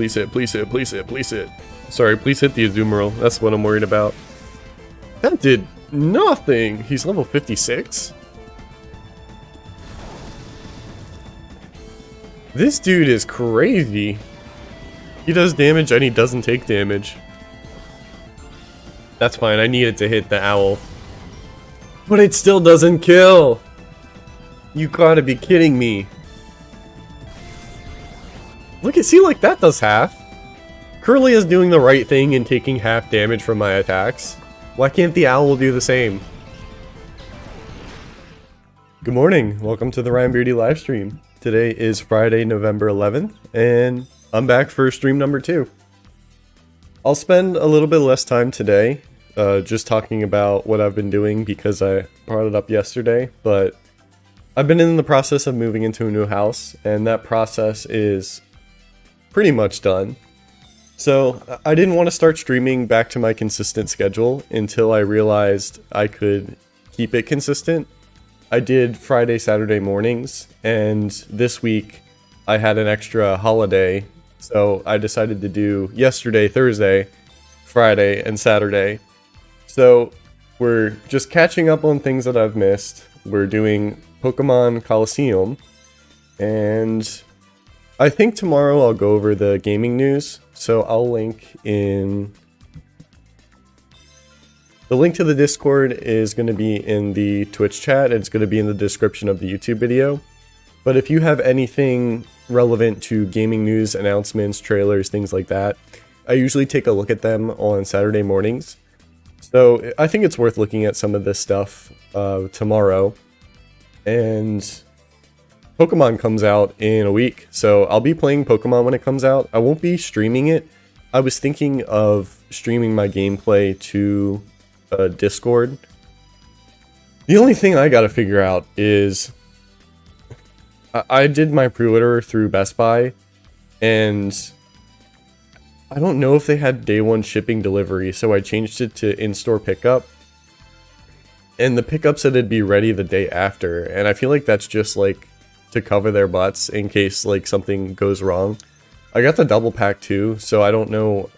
Please hit, please hit, please hit, please hit. Sorry, please hit the Azumarill. That's what I'm worried about. That did nothing. He's level 56. This dude is crazy. He does damage and he doesn't take damage. That's fine, I needed to hit the owl. But it still doesn't kill! You gotta be kidding me. Look at, see, like, that does half. Curly is doing the right thing and taking half damage from my attacks. Why can't the owl do the same? Good morning, welcome to the Ryan Beardy livestream. Today is Friday, November 11th, and I'm back for stream number 2. I'll spend a little bit less time today, just talking about what I've been doing because I brought it up yesterday, but I've been in the process of moving into a new house, and that process is pretty much done. So I didn't want to start streaming back to my consistent schedule until I realized I could keep it consistent. I did Friday, Saturday mornings, and this week I had an extra holiday, so I decided to do yesterday, Thursday, Friday, and Saturday. So we're just catching up on things that I've missed. We're doing Pokemon Colosseum, and I think tomorrow I'll go over the gaming news, so I'll link in... The link to the Discord is going to be in the Twitch chat, it's going to be in the description of the YouTube video. But if you have anything relevant to gaming news, announcements, trailers, things like that, I usually take a look at them on Saturday mornings. So I think it's worth looking at some of this stuff tomorrow. And Pokemon comes out in a week, so I'll be playing Pokemon when it comes out. I won't be streaming it. I was thinking of streaming my gameplay to Discord. The only thing I gotta figure out is I did my pre-order through Best Buy, and I don't know if they had day one shipping delivery, so I changed it to in-store pickup. And the pickup said it'd be ready the day after, and I feel like that's just like to cover their butts in case like something goes wrong. I got the double pack too, so I don't know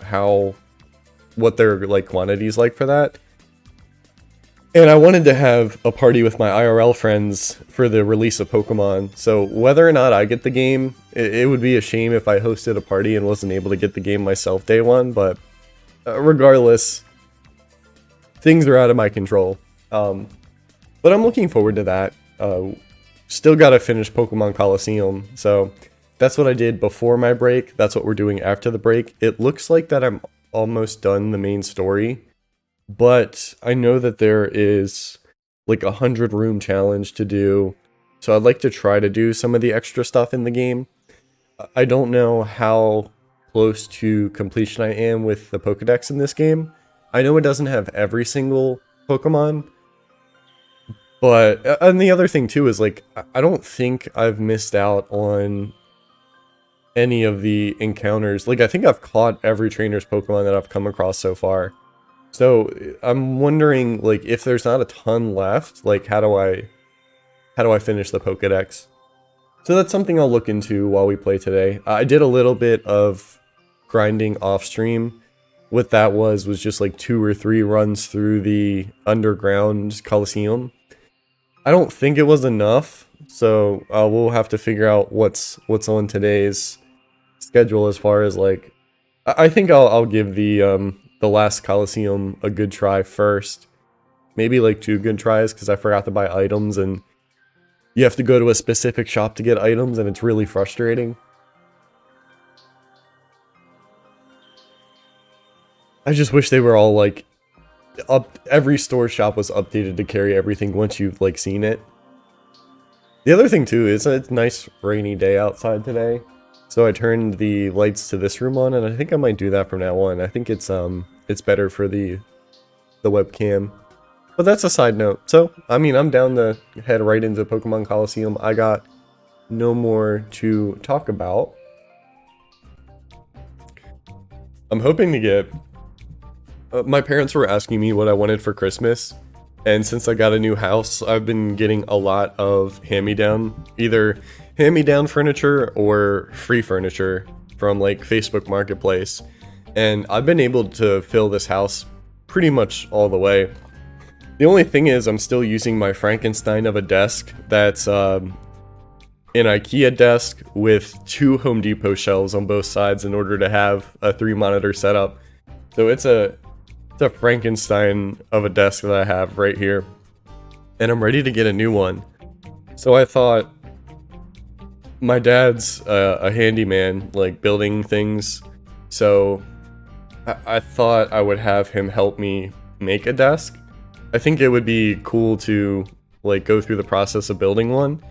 what their like quantities like for that. And I wanted to have a party with my IRL friends for the release of Pokemon, so whether or not I get the game, it would be a shame if I hosted a party and wasn't able to get the game myself day one, but regardless, things are out of my control. But I'm looking forward to that. Still gotta finish Pokemon Colosseum, so that's what I did before my break, that's what we're doing after the break. It looks like that I'm almost done the main story. But I know that there is like 100 room challenge to do, so I'd like to try to do some of the extra stuff in the game. I don't know how close to completion I am with the Pokedex in this game. I know it doesn't have every single Pokemon, but and the other thing too is like I don't think I've missed out on any of the encounters. Like I think I've caught every trainer's Pokemon that I've come across so far. So I'm wondering, like, if there's not a ton left, like, how do I finish the Pokedex? So that's something I'll look into while we play today. I did a little bit of grinding off stream. What that was just like 2 or 3 runs through the underground Colosseum. I don't think it was enough, so we'll have to figure out what's on today's schedule as far as like. I think I'll give the last Colosseum a good try first. Maybe like 2 good tries because I forgot to buy items and you have to go to a specific shop to get items and it's really frustrating. I just wish they were all like every store shop was updated to carry everything once you've like seen it. The other thing too is it's a nice rainy day outside today. So I turned the lights to this room on, and I think I might do that from now on. I think it's better for the webcam. But that's a side note. So, I mean, I'm down to head right into Pokemon Colosseum. I got no more to talk about. I'm hoping to get... my parents were asking me what I wanted for Christmas. And since I got a new house, I've been getting a lot of hand-me-down. Either hand-me-down furniture or free furniture from like Facebook Marketplace, and I've been able to fill this house pretty much all the way. The only thing is I'm still using my Frankenstein of a desk that's an IKEA desk with 2 Home Depot shelves on both sides in order to have a 3-monitor setup. So it's a Frankenstein of a desk that I have right here, and I'm ready to get a new one. So I thought, my dad's a handyman, like building things, so I thought I would have him help me make a desk. I think it would be cool to like go through the process of building one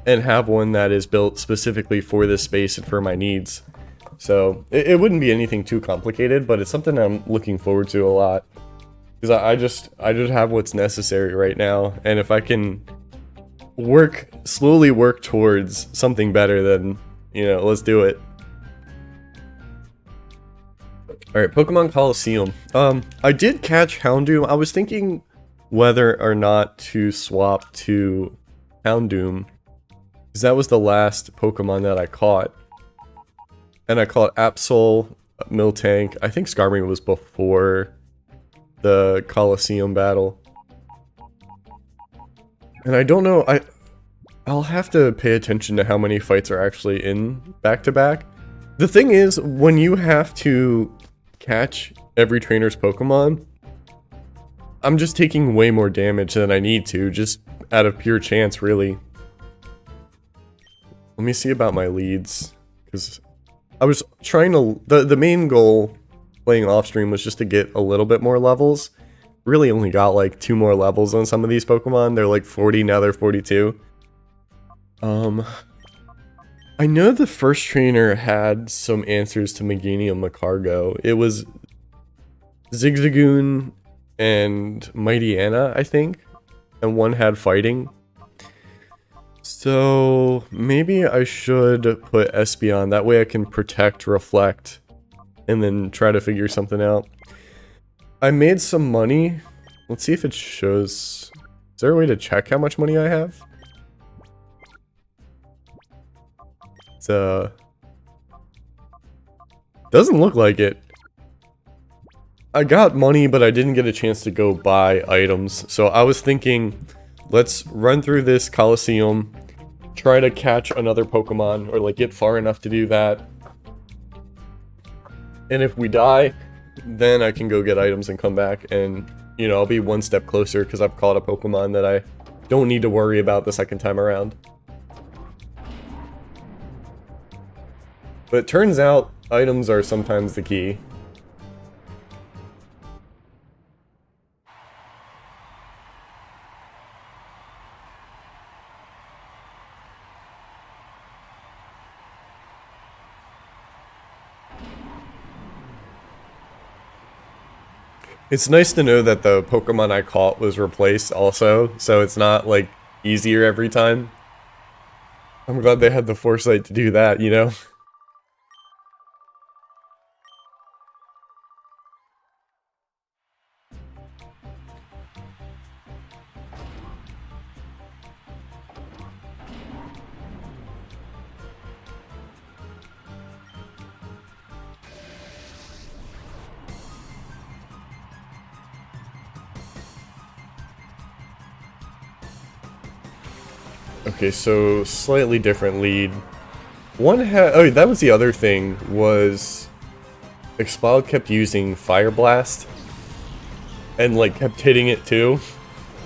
and have one that is built specifically for this space and for my needs. So it wouldn't be anything too complicated, but it's something I'm looking forward to a lot, because I just have what's necessary right now, and if I can slowly work towards something better, then, you know, let's do it. Alright, Pokemon Colosseum. I did catch Houndoom. I was thinking whether or not to swap to Houndoom, because that was the last Pokemon that I caught. And I caught Absol, Miltank. I think Skarmory was before the Colosseum battle. And I don't know, I'll have to pay attention to how many fights are actually in back-to-back. The thing is, when you have to catch every trainer's Pokemon, I'm just taking way more damage than I need to, just out of pure chance, really. Let me see about my leads, because I was trying to... The main goal playing off-stream was just to get a little bit more levels. Really only got like 2 more levels on some of these Pokemon. They're like 40, now they're 42. I know the first trainer had some answers to Meganium Macargo. It was Zigzagoon and Mightyena, I think. And one had fighting. So maybe I should put Espeon. That way I can protect, reflect, and then try to figure something out. I made some money. Let's see if it shows. Is there a way to check how much money I have? It's doesn't look like it. I got money, but I didn't get a chance to go buy items. So I was thinking, let's run through this Colosseum, try to catch another Pokemon, or like get far enough to do that. And if we die, then I can go get items and come back, and, you know, I'll be one step closer because I've caught a Pokemon that I don't need to worry about the second time around. But it turns out items are sometimes the key. It's nice to know that the Pokemon I caught was replaced also, so it's not, like, easier every time. I'm glad they had the foresight to do that, you know? Okay, so slightly different lead. One had... Oh, that was the other thing, was... Exploud kept using Fire Blast. And, like, kept hitting it too.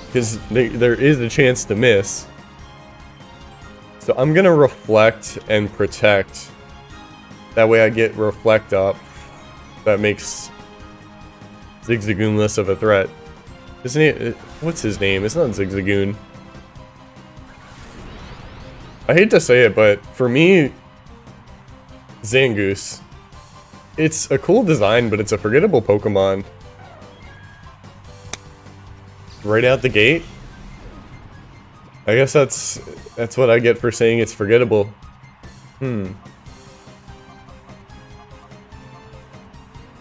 Because there is a chance to miss. So I'm gonna Reflect and Protect. That way I get Reflect up. That makes Zigzagoon less of a threat. Isn't it? What's his name? It's not Zigzagoon. I hate to say it, but for me, Zangoose. It's a cool design, but it's a forgettable Pokemon. Right out the gate? I guess that's what I get for saying it's forgettable. Put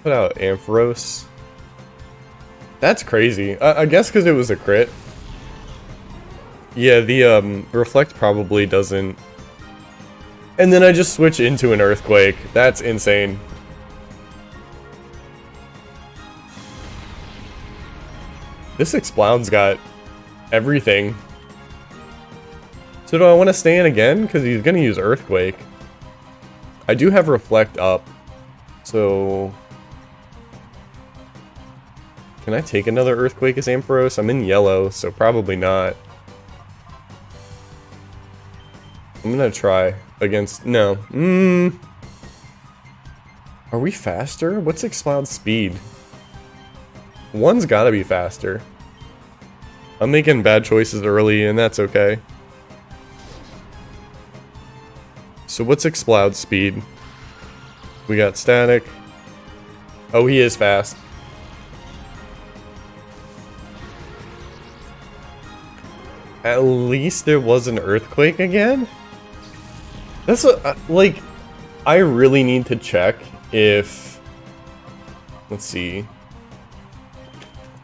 out Ampharos. That's crazy. I guess because it was a crit. Yeah, the Reflect probably doesn't And then I just switch into an earthquake. That's insane. This Exploud's got everything. So do I want to stay in again? Because he's going to use Earthquake. I do have Reflect up. So... Can I take another Earthquake as Ampharos? I'm in yellow, so probably not. I'm going to try against... No. Are we faster? What's Exploud's speed? One's got to be faster. I'm making bad choices early, and that's okay. So what's Exploud's speed? We got Static. Oh, he is fast. At least there was an Earthquake again? That's what, like, I really need to check if... Let's see.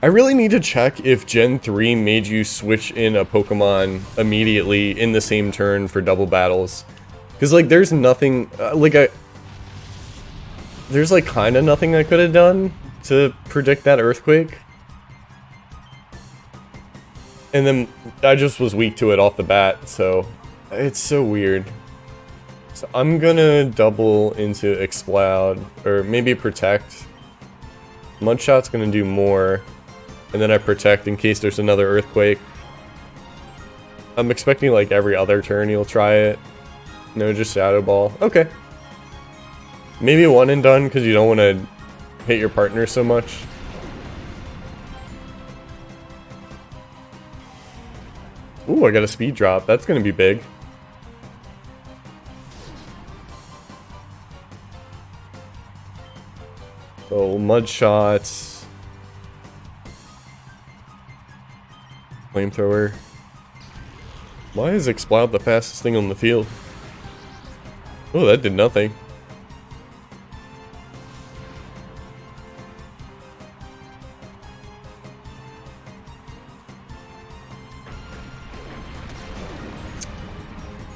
I really need to check if Gen 3 made you switch in a Pokemon immediately in the same turn for double battles. Because, like, there's nothing, there's, like, kind of nothing I could have done to predict that Earthquake. And then I just was weak to it off the bat, so it's so weird. So I'm gonna double into Exploud, or maybe Protect. Mudshot's gonna do more, and then I Protect in case there's another Earthquake. I'm expecting, like, every other turn he'll try it. No, just Shadow Ball. Okay. Maybe one and done, because you don't want to hit your partner so much. Ooh, I got a speed drop. That's going to be big. So, Mud Shots. Flamethrower. Why is Exploud the fastest thing on the field? Oh, that did nothing.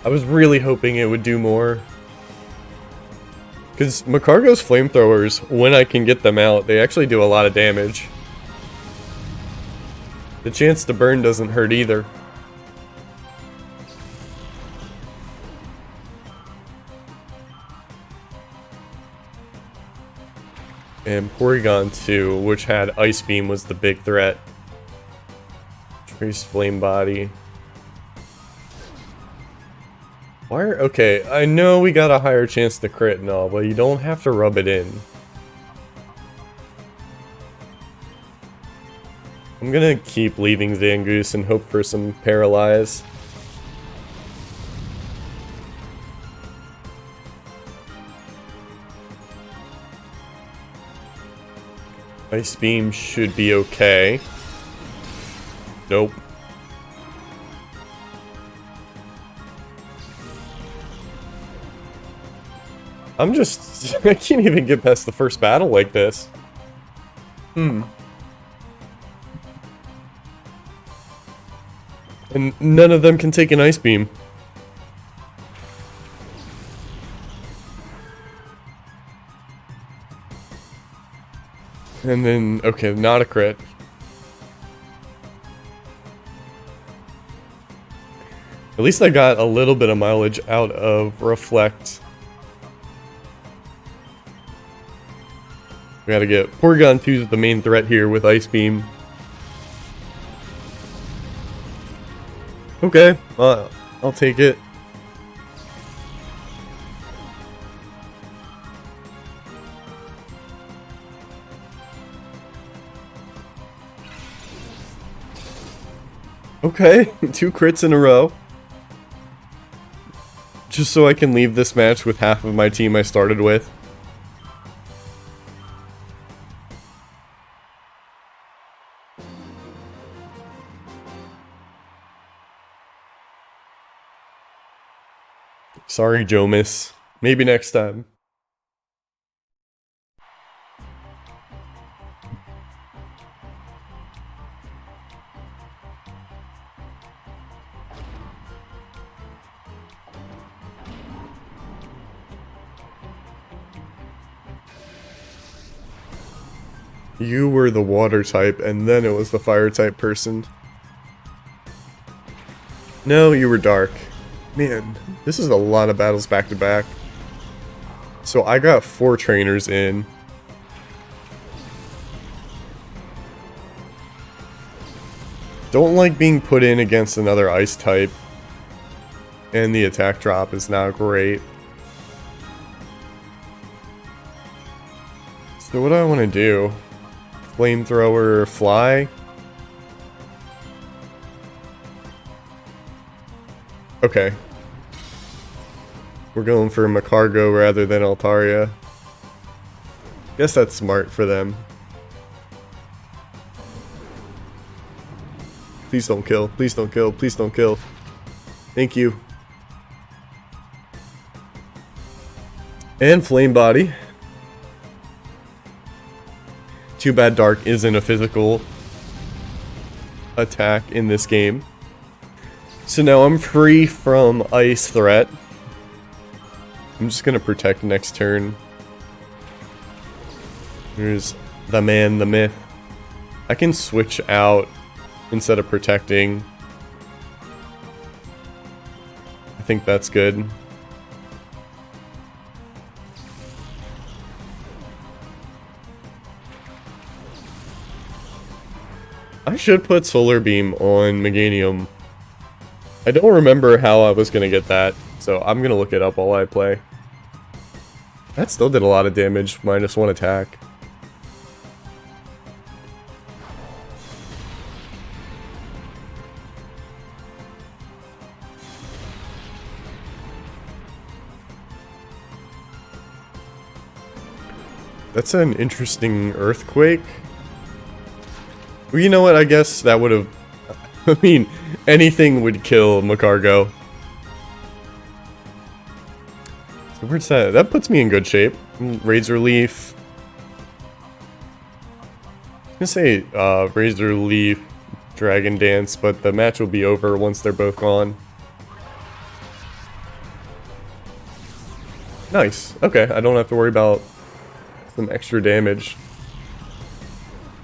I was really hoping it would do more. Because Macargo's flamethrowers, when I can get them out, they actually do a lot of damage. The chance to burn doesn't hurt either. And Porygon 2, which had Ice Beam, was the big threat. Trace Flame Body. Why are, okay, I know we got a higher chance to crit and all, but you don't have to rub it in. I'm gonna keep leaving Zangoose and hope for some Paralyze. Ice Beam should be okay. Nope. I'm just... I can't even get past the first battle like this. And none of them can take an Ice Beam. And then, okay, not a crit. At least I got a little bit of mileage out of Reflect. We gotta get Porygon 2's the main threat here with Ice Beam. Okay, I'll take it. Okay, 2 crits in a row. Just so I can leave this match with half of my team I started with. Sorry, Jomis. Maybe next time. You were the water type, and then it was the fire type person. No, you were dark. Man, this is a lot of battles back to back. So I got 4 trainers in. Don't like being put in against another ice type. And the attack drop is not great. So what do I want to do? Flamethrower, fly? Okay. We're going for Macargo rather than Altaria. Guess that's smart for them. Please don't kill. Please don't kill. Please don't kill. Thank you. And Flame Body. Too bad Dark isn't a physical attack in this game. So now I'm free from Ice threat. I'm just gonna protect next turn. There's the man, the myth. I can switch out instead of protecting. I think that's good. I should put Solar Beam on Meganium. I don't remember how I was gonna get that, so I'm gonna look it up while I play. That still did a lot of damage, -1 attack. That's an interesting earthquake. Well, you know what? I guess that would have... I mean, anything would kill Macargo. So where's that? That puts me in good shape. Razor Leaf. I was gonna say Razor Leaf, Dragon Dance, but the match will be over once they're both gone. Nice. Okay, I don't have to worry about some extra damage.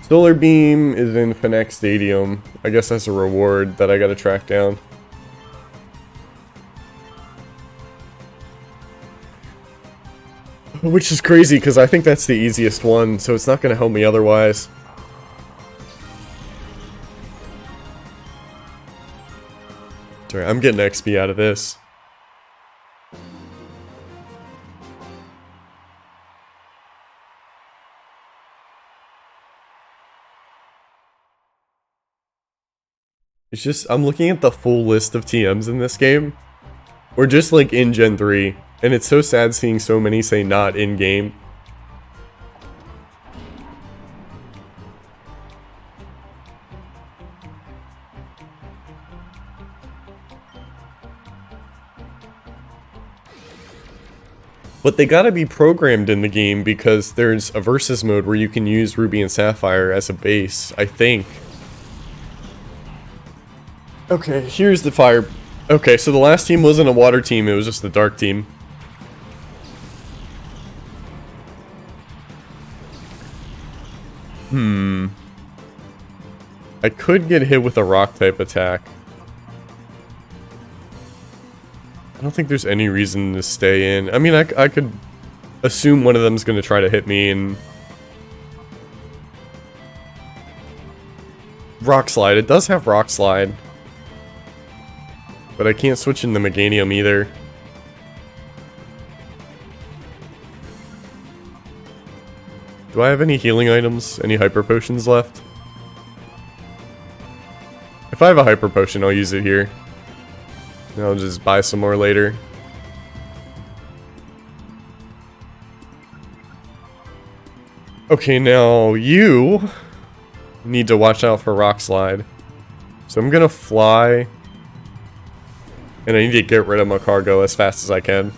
Solar Beam is in Fnac Stadium. I guess that's a reward that I gotta track down. Which is crazy, because I think that's the easiest one, so it's not gonna help me otherwise. Sorry, I'm getting XP out of this. It's just, I'm looking at the full list of TMs in this game. We're just like in Gen 3, and it's so sad seeing so many say not in game. But they gotta be programmed in the game because there's a versus mode where you can use Ruby and Sapphire as a base, I think. Okay, here's the fire. Okay, so the last team wasn't a water team, it was just the dark team. I could get hit with a rock type attack. I don't think there's any reason to stay in. I mean, I could assume one of them's gonna try to hit me and... Rock Slide, it does have Rock Slide. But I can't switch into Meganium either. Do I have any healing items? Any Hyper Potions left? If I have a Hyper Potion, I'll use it here. And I'll just buy some more later. Okay, now you need to watch out for Rock Slide. So I'm gonna fly. And I need to get rid of Macargo as fast as I can.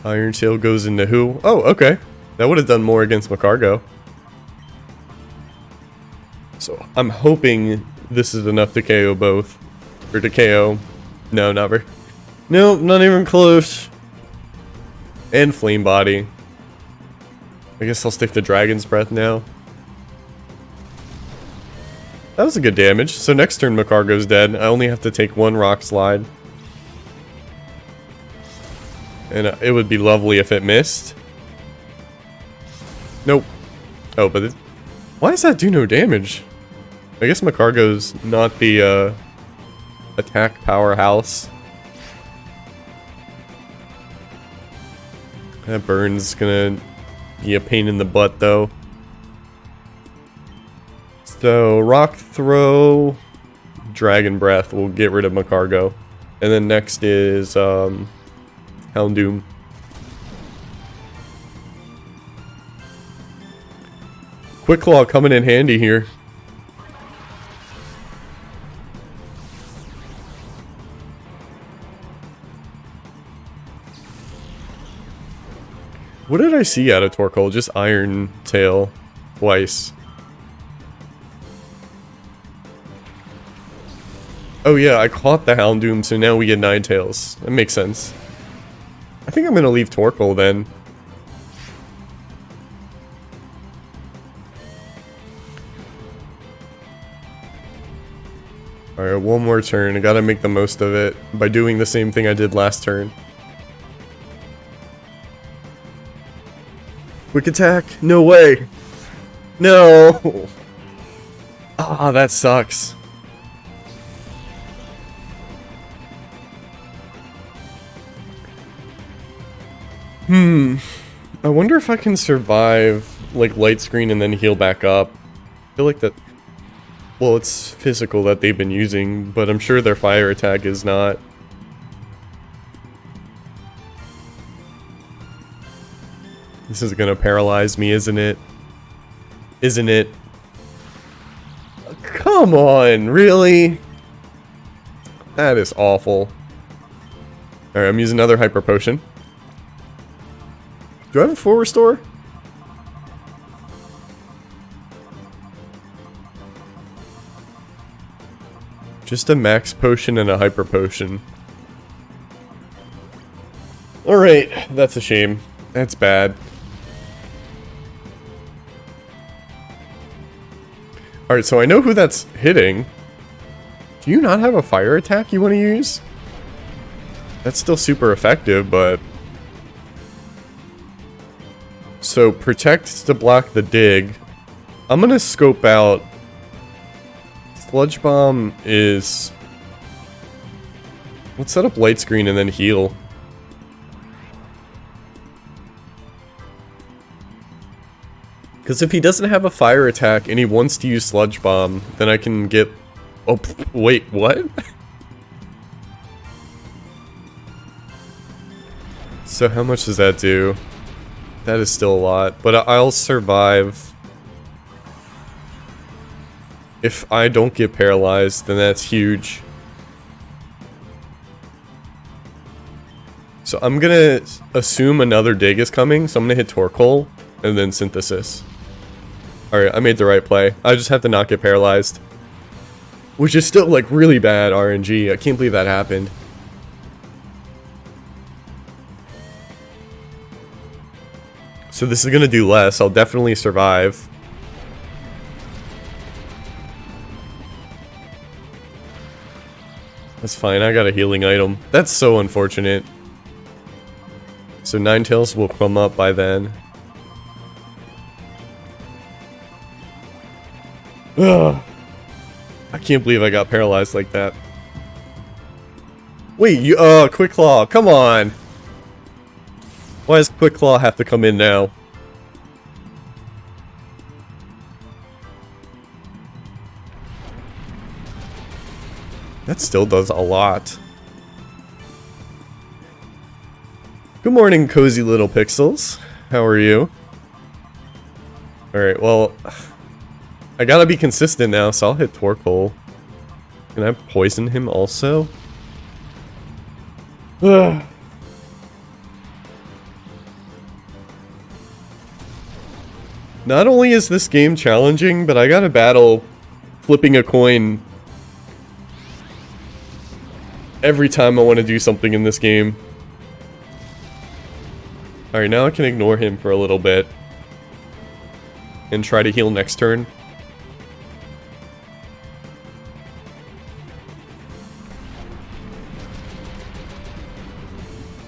Iron Tail goes into who? Oh, okay. That would have done more against Macargo. So I'm hoping this is enough to KO both. Or to KO No, never. Nope, not even close. And Flame Body. I guess I'll stick to Dragon's Breath now. That was a good damage. So next turn Macargo's dead. I only have to take one Rock Slide. And it would be lovely if it missed. Nope. Oh, but it, why does that do no damage? I guess Macargo's not the attack powerhouse. That burn's gonna be a pain in the butt though. So Rock Throw, Dragon Breath will get rid of Macargo. And then next is Houndoom. Quick Claw coming in handy here. What did I see out of Torkoal? Just Iron Tail twice. Oh yeah, I caught the Houndoom, so now we get Ninetales. That makes sense. I think I'm gonna leave Torkoal then. Alright, one more turn. I gotta make the most of it by doing the same thing I did last turn. Quick attack? No way! No! Ah, that sucks. I wonder if I can survive, like, Light Screen and then heal back up. I feel like that... Well, it's physical that they've been using, but I'm sure their fire attack is not. This is gonna paralyze me, isn't it? Isn't it? Come on, really? That is awful. Alright, I'm using another Hyper Potion. Do I have a full restore? Just a Max Potion and a Hyper Potion. Alright, that's a shame. That's bad. Alright, so I know who that's hitting. Do you not have a fire attack you want to use? That's still super effective, but... So, Protect to block the dig. I'm gonna scope out... Sludge Bomb is... Let's set up Light Screen and then heal. Because if he doesn't have a fire attack and he wants to use Sludge Bomb, then I can get... Oh, wait, what? So how much does that do? That is still a lot, but I'll survive. If I don't get paralyzed, then that's huge. So I'm gonna assume another dig is coming, so I'm gonna hit Torkoal, and then Synthesis. Alright, I made the right play. I just have to not get paralyzed. Which is still, like, really bad RNG. I can't believe that happened. So this is gonna do less. I'll definitely survive. That's fine, I got a healing item. That's so unfortunate. So Ninetales will come up by then. Ugh. I can't believe I got paralyzed like that. Wait, you Quick Claw, come on! Why does Quick Claw have to come in now? That still does a lot. Good morning, cozy little pixels. How are you? Alright, well... I gotta be consistent now, so I'll hit Torkoal. Can I poison him also? Ugh. Not only is this game challenging, but I gotta battle flipping a coin every time I want to do something in this game. Alright, now I can ignore him for a little bit. And try to heal next turn.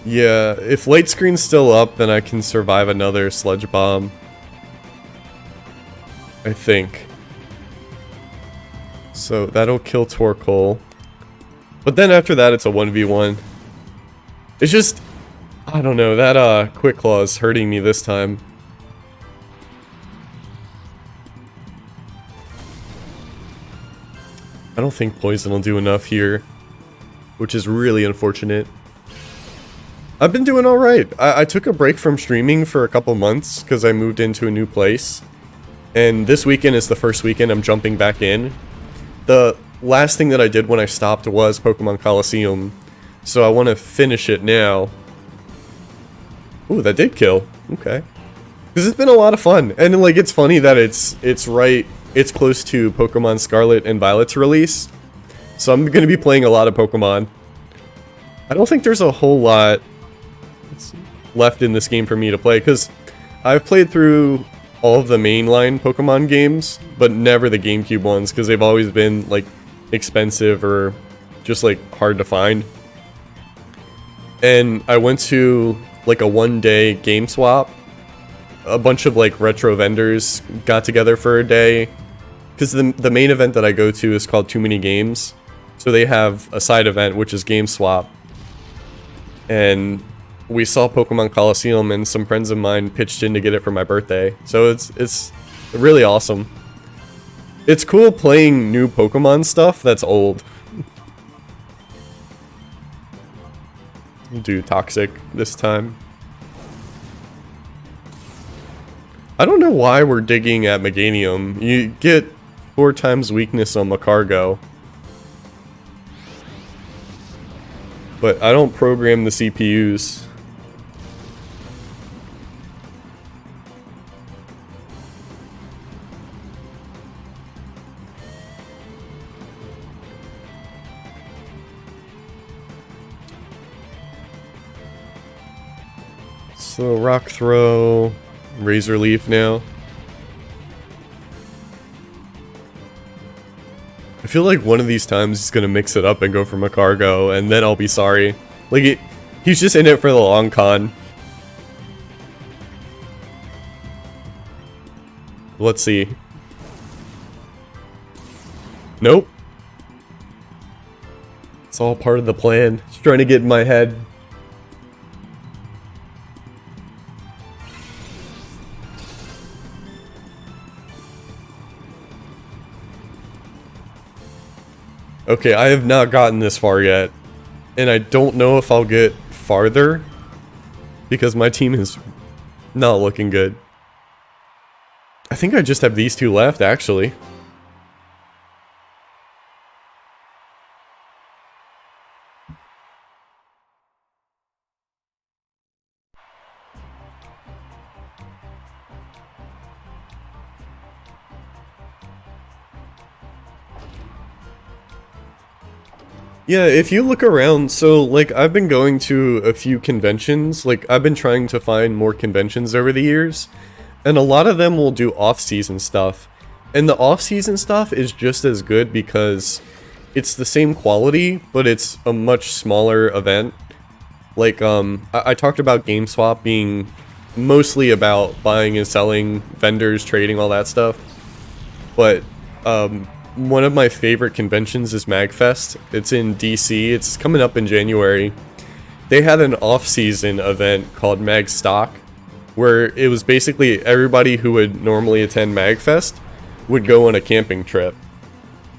Yeah, if light screen's still up, then I can survive another sludge bomb. I think. So that'll kill Torkoal. But then after that, it's a 1v1. It's just, I don't know, that Quick Claw is hurting me this time. I don't think Poison will do enough here, which is really unfortunate. I've been doing alright. I took a break from streaming for a couple months because I moved into a new place. And this weekend is the first weekend I'm jumping back in. The last thing that I did when I stopped was Pokemon Colosseum. So I want to finish it now. Ooh, that did kill. Okay. Because it's been a lot of fun. And like, it's funny that it's close to Pokemon Scarlet and Violet's release. So I'm going to be playing a lot of Pokemon. I don't think there's a whole lot left in this game for me to play, because I've played through all of the mainline Pokemon games, but never the GameCube ones, because they've always been like expensive or just like hard to find. And I went to like a one-day game swap. A bunch of like retro vendors got together for a day, because the main event that I go to is called Too Many Games. So they have a side event, which is Game Swap. And we saw Pokemon Colosseum, and some friends of mine pitched in to get it for my birthday. So it's really awesome. It's cool playing new Pokemon stuff that's old. Do Toxic this time. I don't know why we're digging at Meganium. You get 4 times weakness on Macargo. But I don't program the CPUs. So Rock Throw, Razor Leaf now. I feel like one of these times he's gonna mix it up and go for Macargo, and then I'll be sorry. Like, he's just in it for the long con. Let's see. Nope. It's all part of the plan. Just trying to get in my head. Okay, I have not gotten this far yet, and I don't know if I'll get farther, because my team is not looking good. I think I just have these 2 left, actually. Yeah, if you look around, so, like, I've been going to a few conventions, like, I've been trying to find more conventions over the years, and a lot of them will do off-season stuff, and the off-season stuff is just as good because it's the same quality, but it's a much smaller event. Like, I talked about GameSwap being mostly about buying and selling, vendors, trading, all that stuff, but, one of my favorite conventions is MagFest. It's in DC. It's coming up in January. They had an off-season event called Mag Stock, where it was basically everybody who would normally attend MagFest would go on a camping trip.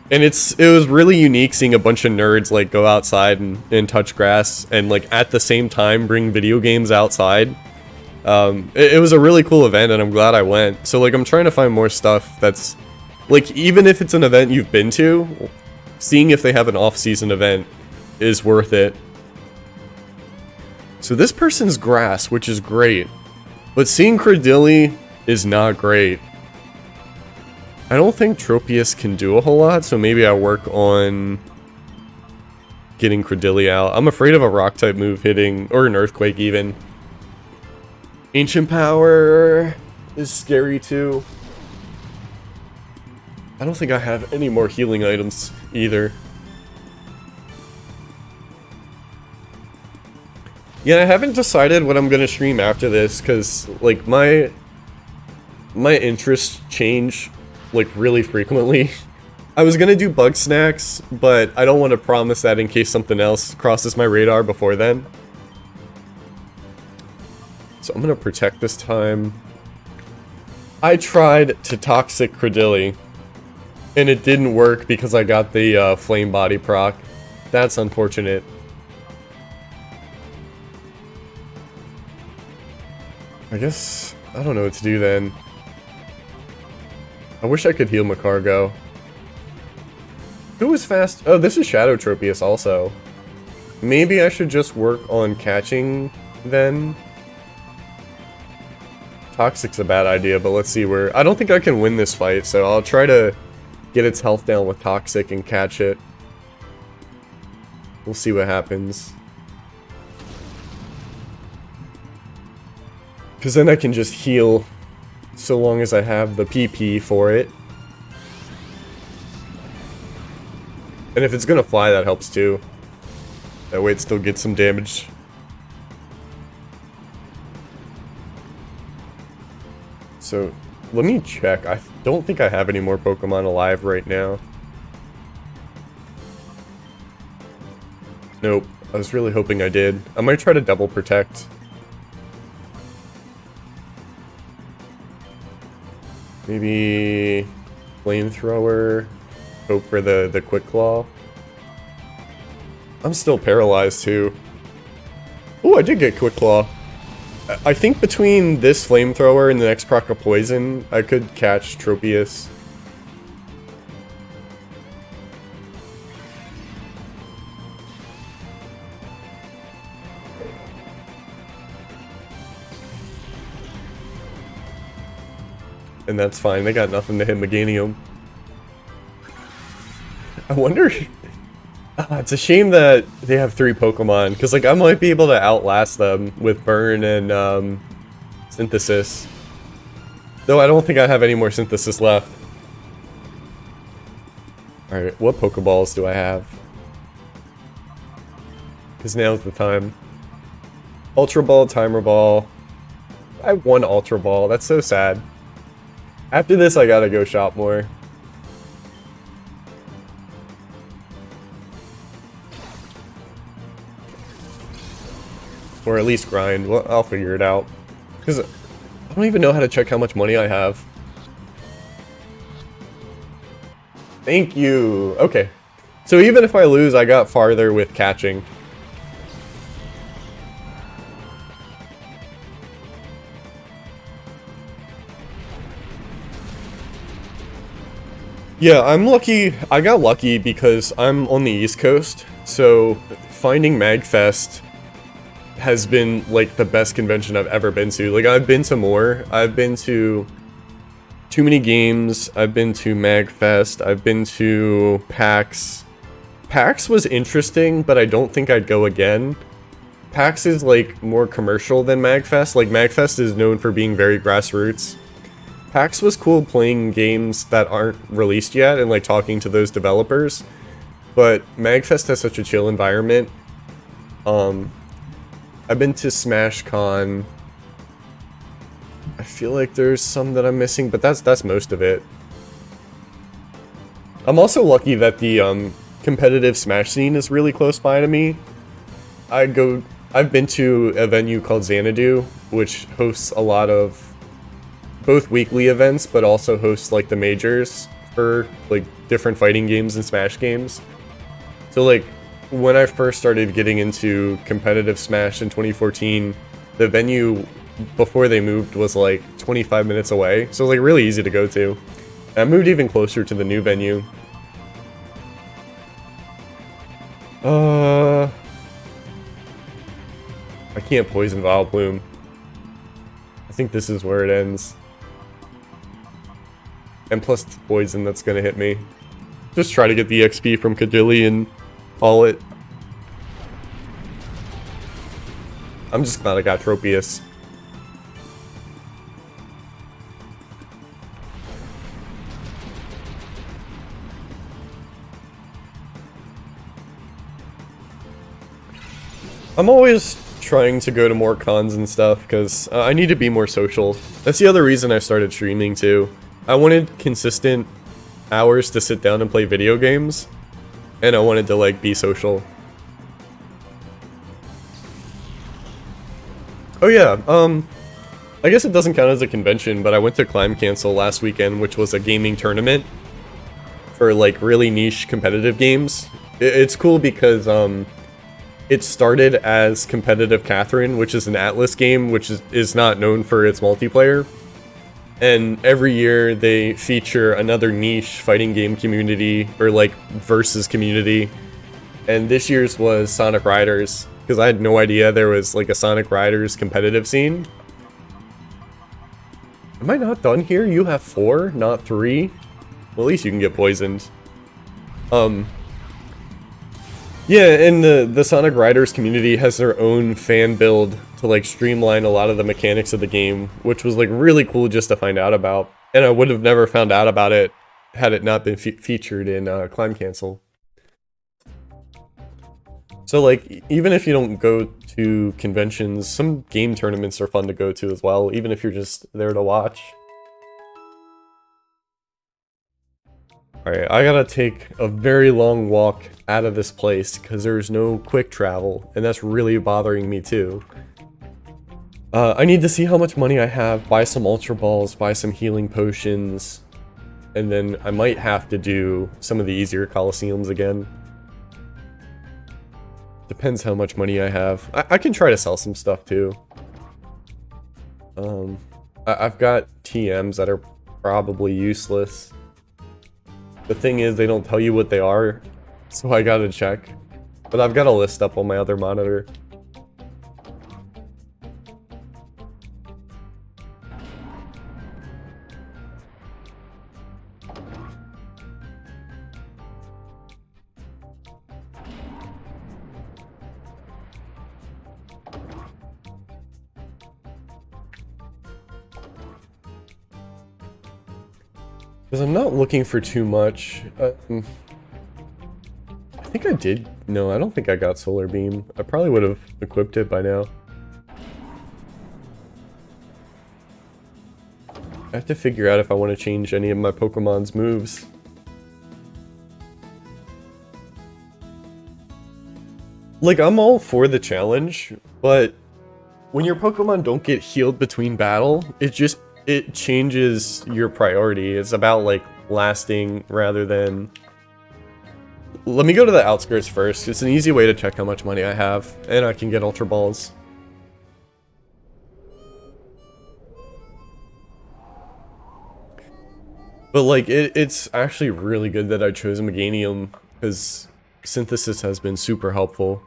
And it was really unique seeing a bunch of nerds like go outside and touch grass and like at the same time bring video games outside. It was a really cool event, and I'm glad I went. So like, I'm trying to find more stuff that's like, even if it's an event you've been to, seeing if they have an off-season event is worth it. So this person's grass, which is great, but seeing Credilli is not great. I don't think Tropius can do a whole lot, so maybe I work on getting Credilli out. I'm afraid of a rock type move hitting, or an earthquake even. Ancient Power is scary too. I don't think I have any more healing items either. Yeah, I haven't decided what I'm gonna stream after this, because like my interests change like really frequently. I was gonna do bug snacks, but I don't want to promise that in case something else crosses my radar before then. So I'm gonna protect this time. I tried to toxic Credilli, and it didn't work because I got the flame body proc. That's unfortunate. I guess I don't know what to do then. I wish I could heal Macargo. Who is fast? Oh, this is Shadow Tropius also. Maybe I should just work on catching then. Toxic's a bad idea, but let's see where... I don't think I can win this fight, so I'll try to get its health down with Toxic and catch it. We'll see what happens. Because then I can just heal so long as I have the PP for it. And if it's gonna fly, that helps too. That way it still gets some damage. So, let me check. I don't think I have any more Pokemon alive right now. Nope. I was really hoping I did. I might try to double protect. Maybe Flamethrower. Hope for the Quick Claw. I'm still paralyzed too. Oh, I did get Quick Claw. I think between this Flamethrower and the next proc of Poison, I could catch Tropius. And that's fine, they got nothing to hit Meganium. I wonder... it's a shame that they have 3 Pokemon, because like I might be able to outlast them with Burn and Synthesis. Though I don't think I have any more Synthesis left. Alright, what Pokeballs do I have? Because now's the time. Ultra Ball, Timer Ball. I have 1 Ultra Ball, that's so sad. After this I gotta go shop more. Or at least grind. Well, I'll figure it out. Because I don't even know how to check how much money I have. Thank you! Okay. So even if I lose, I got farther with catching. Yeah, I'm lucky. I got lucky because I'm on the East Coast. So finding MagFest has been like the best convention I've ever been to. Like I've been to more. I've been to Too Many Games. I've been to MagFest. I've been to PAX. PAX was interesting, but I don't think I'd go again. PAX is like more commercial than MagFest. Like MagFest is known for being very grassroots. PAX was cool playing games that aren't released yet and like talking to those developers. But MagFest has such a chill environment. I've been to SmashCon. I feel like there's some that I'm missing, but that's most of it. I'm also lucky that the competitive Smash scene is really close by to me. I've been to a venue called Xanadu, which hosts a lot of both weekly events, but also hosts like the majors for like different fighting games and Smash games. So like when I first started getting into competitive Smash in 2014, the venue before they moved was like 25 minutes away, so it was like really easy to go to. And I moved even closer to the new venue. I can't poison Vileplume. I think this is where it ends. And plus the poison that's gonna hit me. Just try to get the XP from Credilli and call it. I'm just glad I got Tropius. I'm always trying to go to more cons and stuff, because I need to be more social. That's the other reason I started streaming, too. I wanted consistent hours to sit down and play video games, and I wanted to, like, be social. Oh yeah, I guess it doesn't count as a convention, but I went to Climb Cancel last weekend, which was a gaming tournament for, like, really niche competitive games. It's cool because, it started as Competitive Catherine, which is an Atlas game, which is not known for its multiplayer. And every year they feature another niche fighting game community, or like versus community. And this year's was Sonic Riders, because I had no idea there was like a Sonic Riders competitive scene. Am I not done here? You have 4, not 3? Well, at least you can get poisoned. Yeah, and the Sonic Riders community has their own fan build to like streamline a lot of the mechanics of the game, which was like really cool just to find out about. And I would have never found out about it had it not been featured in Climb Cancel. So like, even if you don't go to conventions, some game tournaments are fun to go to as well, even if you're just there to watch. Alright, I gotta take a very long walk out of this place because there's no quick travel, and that's really bothering me too. I need to see how much money I have, buy some Ultra Balls, buy some healing potions, and then I might have to do some of the easier Colosseums again. Depends how much money I have. I can try to sell some stuff too. I've got TMs that are probably useless. The thing is, they don't tell you what they are, so I gotta check. But I've got a list up on my other monitor. Because I'm not looking for too much. I think I did. No, I don't think I got Solar Beam. I probably would have equipped it by now. I have to figure out if I want to change any of my Pokemon's moves. Like, I'm all for the challenge, but when your Pokemon don't get healed between battle, it changes your priority. It's about, like, lasting rather than... Let me go to the outskirts first. It's an easy way to check how much money I have, and I can get Ultra Balls. But, like, it's actually really good that I chose Meganium, because Synthesis has been super helpful.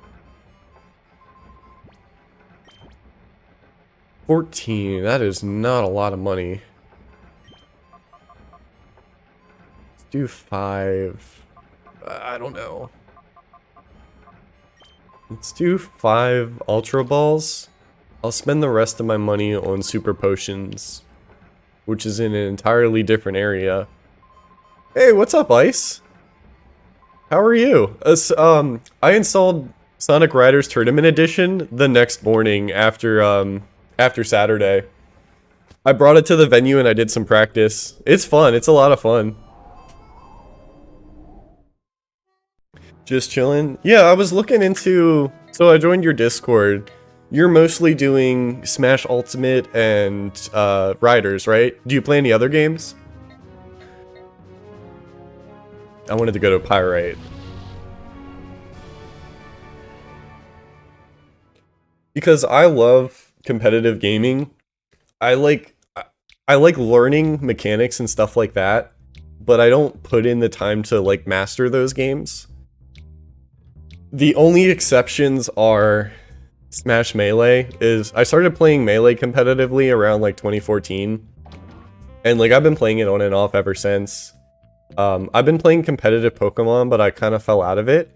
14, that is not a lot of money. Let's do 5. I don't know. Let's do 5 Ultra Balls. I'll spend the rest of my money on Super Potions, which is in an entirely different area. Hey, what's up, Ice? How are you? I installed Sonic Riders Tournament Edition the next morning after Saturday. I brought it to the venue and I did some practice. It's fun. It's a lot of fun. Just chilling. Yeah, I was looking into... So I joined your Discord. You're mostly doing Smash Ultimate and Riders, right? Do you play any other games? I wanted to go to Pyrite. Because I love competitive gaming. I like learning mechanics and stuff like that, but I don't put in the time to like master those games. The only exceptions are Smash Melee. I started playing Melee competitively around like 2014, and like I've been playing it on and off ever since. I've been playing competitive Pokemon, but I kind of fell out of it.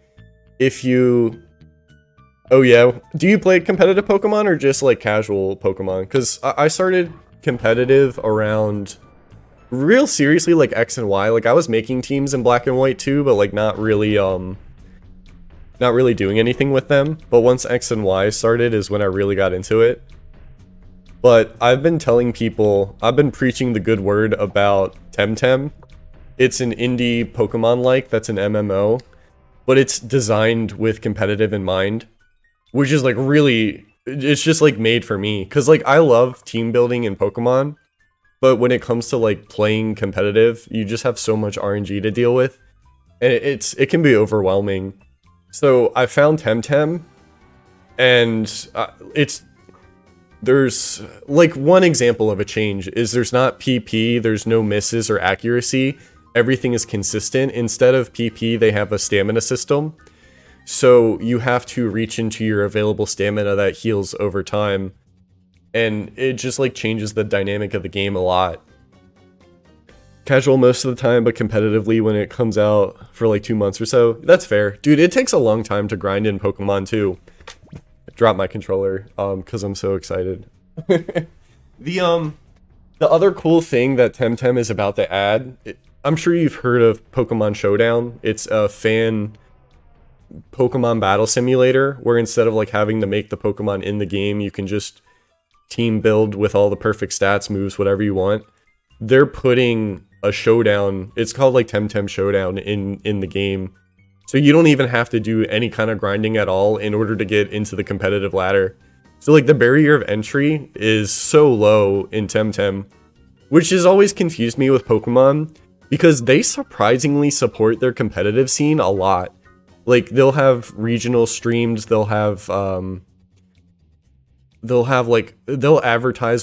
If you Oh yeah, do you play competitive Pokemon or just like casual Pokemon? Because I started competitive around real seriously like X and Y. Like I was making teams in Black and White too, but like not really doing anything with them. But once X and Y started is when I really got into it. But I've been telling people, I've been preaching the good word about Temtem. It's an indie Pokemon-like that's an MMO, but it's designed with competitive in mind, which is like really, it's just like made for me. Cause like I love team building in Pokemon, but when it comes to like playing competitive, you just have so much RNG to deal with, and it can be overwhelming. So I found Temtem, and there's like one example of a change is there's not PP, there's no misses or accuracy. Everything is consistent. Instead of PP, they have a stamina system. So you have to reach into your available stamina that heals over time. And it just like changes the dynamic of the game a lot. Casual most of the time, but competitively when it comes out for like 2 months or so. That's fair. Dude, it takes a long time to grind in Pokemon too. Drop my controller because I'm so excited. The other cool thing that Temtem is about to add, I'm sure you've heard of Pokemon Showdown. It's a fan Pokemon battle simulator where instead of like having to make the Pokemon in the game, you can just team build with all the perfect stats, moves, whatever you want. They're putting a showdown, it's called like Temtem Showdown in the game. So you don't even have to do any kind of grinding at all in order to get into the competitive ladder. So like the barrier of entry is so low in Temtem, which has always confused me with Pokemon because they surprisingly support their competitive scene a lot. Like they'll have regional streams, they'll advertise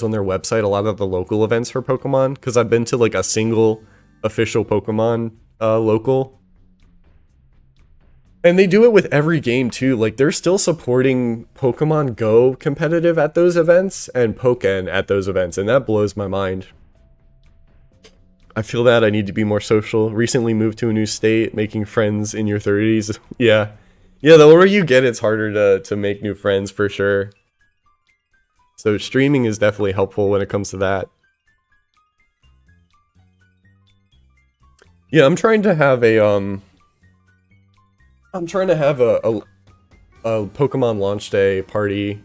on their website a lot of the local events for Pokemon, because I've been to like a single official Pokemon local. And they do it with every game too. Like they're still supporting Pokemon Go competitive at those events and Pokken at those events, and that blows my mind. I feel that I need to be more social. Recently moved to a new state, making friends in your 30s. Yeah. Yeah, the older you get, it's harder to make new friends for sure. So streaming is definitely helpful when it comes to that. Yeah, I'm trying to have a Pokemon launch day party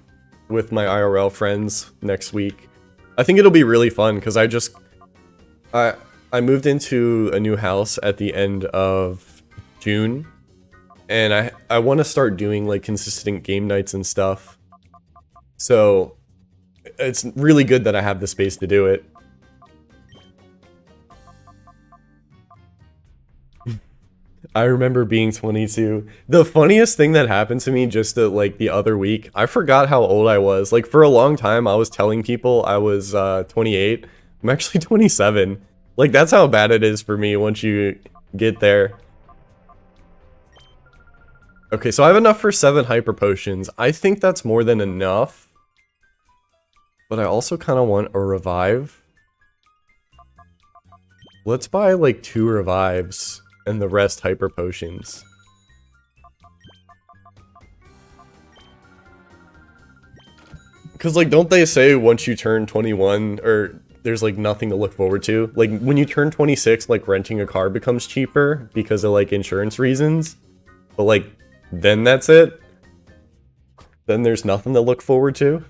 with my IRL friends next week. I think it'll be really fun because I moved into a new house at the end of June, and I want to start doing like consistent game nights and stuff. So it's really good that I have the space to do it. I remember being 22. The funniest thing that happened to me just like the other week, I forgot how old I was. Like for a long time, I was telling people I was 28. I'm actually 27. Like that's how bad it is for me once you get there. Okay, so I have enough for 7 hyper potions. I think that's more than enough. But I also kind of want a revive. Let's buy like 2 revives and the rest hyper potions. Because like, don't they say once you turn 21, or there's like nothing to look forward to? Like when you turn 26, like renting a car becomes cheaper because of like insurance reasons. But like, then that's it. Then there's nothing to look forward to.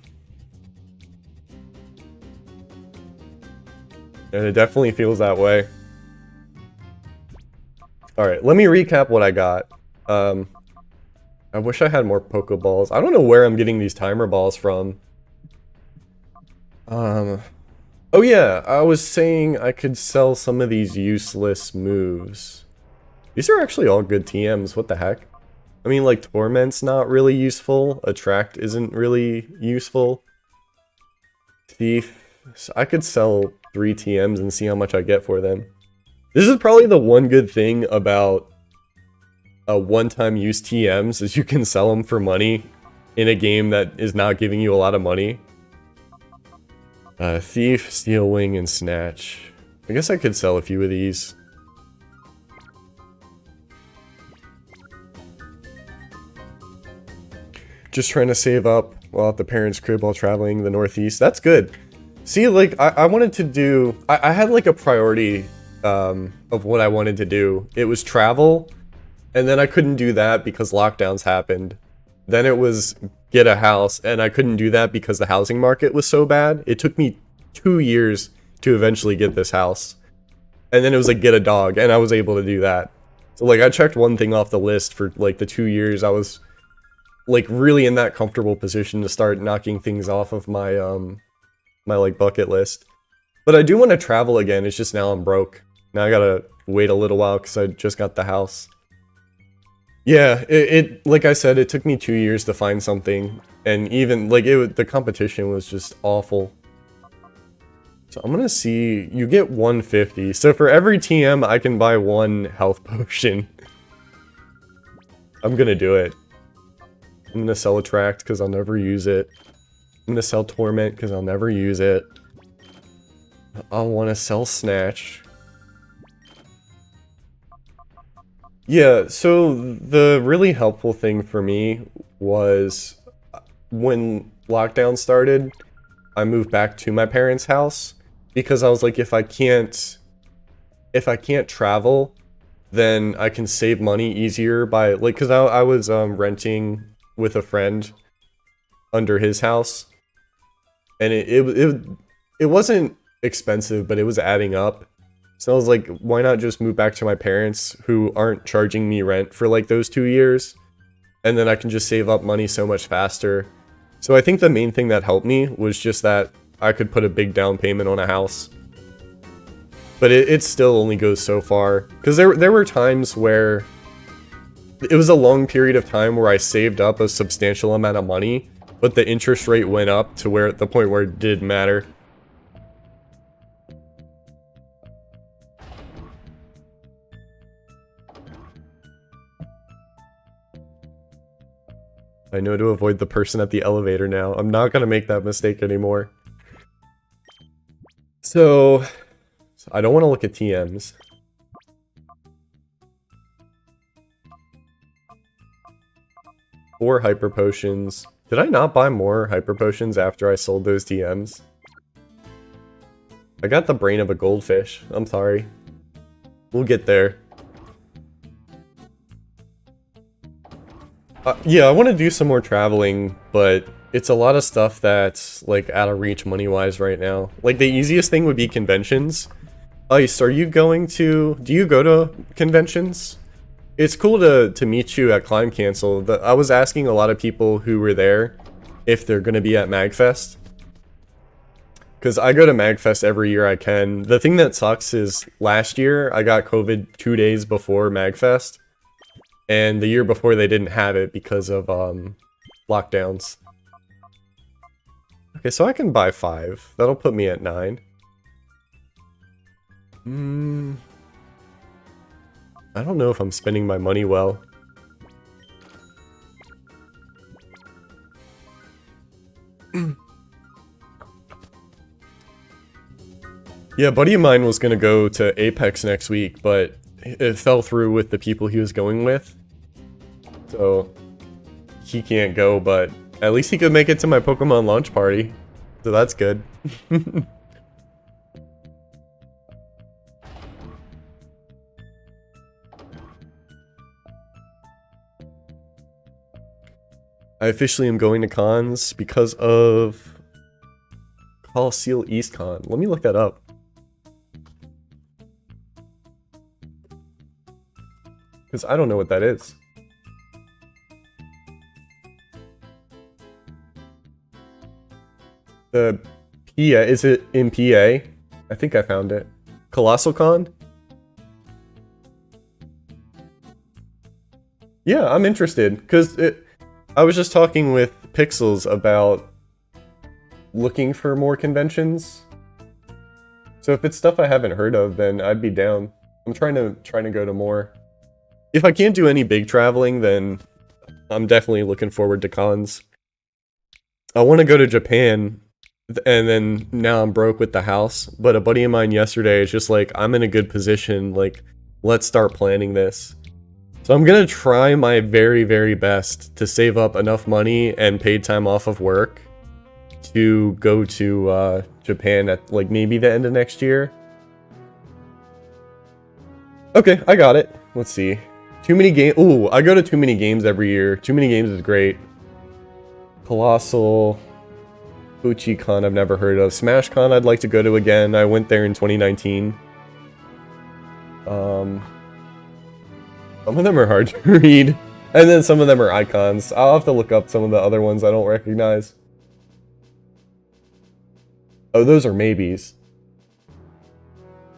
And it definitely feels that way. Alright, let me recap what I got. I wish I had more Pokeballs. I don't know where I'm getting these timer balls from. Oh yeah, I was saying I could sell some of these useless moves. These are actually all good TMs, what the heck? I mean, like, Torment's not really useful. Attract isn't really useful. Thief. So I could sell 3 TMs and see how much I get for them. This is probably the one good thing about a one-time use TMs is you can sell them for money in a game that is not giving you a lot of money. Thief, Steel Wing, and Snatch. I guess I could sell a few of these. just trying to save up while at the parents' crib while traveling the Northeast. That's good. See, like, I wanted to do... I had, like, a priority of what I wanted to do. It was travel, and then I couldn't do that because lockdowns happened. Then it was get a house, and I couldn't do that because the housing market was so bad. It took me 2 years to eventually get this house. And then it was like, get a dog, and I was able to do that. So, like, I checked one thing off the list for, like, the 2 years. I was, like, really in that comfortable position to start knocking things off of my, my, like, bucket list. But I do want to travel again, it's just now I'm broke. Now I gotta wait a little while because I just got the house. Yeah, it like I said, it took me 2 years to find something. And even, like, the competition was just awful. So I'm gonna see, you get 150. So for every TM, I can buy 1 health potion. I'm gonna do it. I'm gonna sell Attract because I'll never use it. I'm gonna sell Torment because I'll never use it. I'll want to sell Snatch. Yeah, so the really helpful thing for me was when lockdown started, I moved back to my parents' house because I was like, if I can't travel, then I can save money easier by, like, because I was renting with a friend under his house, and it wasn't expensive, but it was adding up. So I was like, why not just move back to my parents who aren't charging me rent for like those 2 years? And then I can just save up money so much faster. So I think the main thing that helped me was just that I could put a big down payment on a house. But it still only goes so far. Because there were times where it was a long period of time where I saved up a substantial amount of money, but the interest rate went up to where the point where it didn't matter. I know to avoid the person at the elevator now. I'm not gonna make that mistake anymore. So I don't want to look at TMs. Four hyper potions. Did I not buy more hyper potions after I sold those TMs? I got the brain of a goldfish. I'm sorry. We'll get there. Yeah, I want to do some more traveling, but it's a lot of stuff that's, like, out of reach money-wise right now. Like, the easiest thing would be conventions. Ice, are you going to... Do you go to conventions? It's cool to meet you at Climb Cancel. I was asking a lot of people who were there if they're going to be at MagFest. Because I go to MagFest every year I can. The thing that sucks is last year I got COVID 2 days before MagFest. And the year before they didn't have it because of lockdowns. Okay, so I can buy 5. That'll put me at 9. I don't know if I'm spending my money well. Yeah, a buddy of mine was gonna go to Apex next week, but it fell through with the people he was going with. So he can't go, but at least he could make it to my Pokemon launch party. So that's good. I officially am going to cons because of Colosseum East Con. Let me look that up. Because I don't know what that is. The PA, is it in PA? I think I found it. Colossal Con? Yeah, I'm interested, because I was just talking with Pixels about looking for more conventions. So if it's stuff I haven't heard of, then I'd be down. I'm trying to go to more. If I can't do any big traveling, then I'm definitely looking forward to cons. I want to go to Japan, and then now I'm broke with the house. But a buddy of mine yesterday is just like, I'm in a good position, like, let's start planning this. So I'm gonna try my very, very best to save up enough money and paid time off of work to go to Japan at like maybe the end of next year. Okay, I got it. Let's see. Too many games. Ooh, I go to too many games every year. Too many games is great. Colossal. Fuji-Con I've never heard of. Smash-Con I'd like to go to again. I went there in 2019. Some of them are hard to read. And then some of them are icons. I'll have to look up some of the other ones I don't recognize. Oh, those are maybes.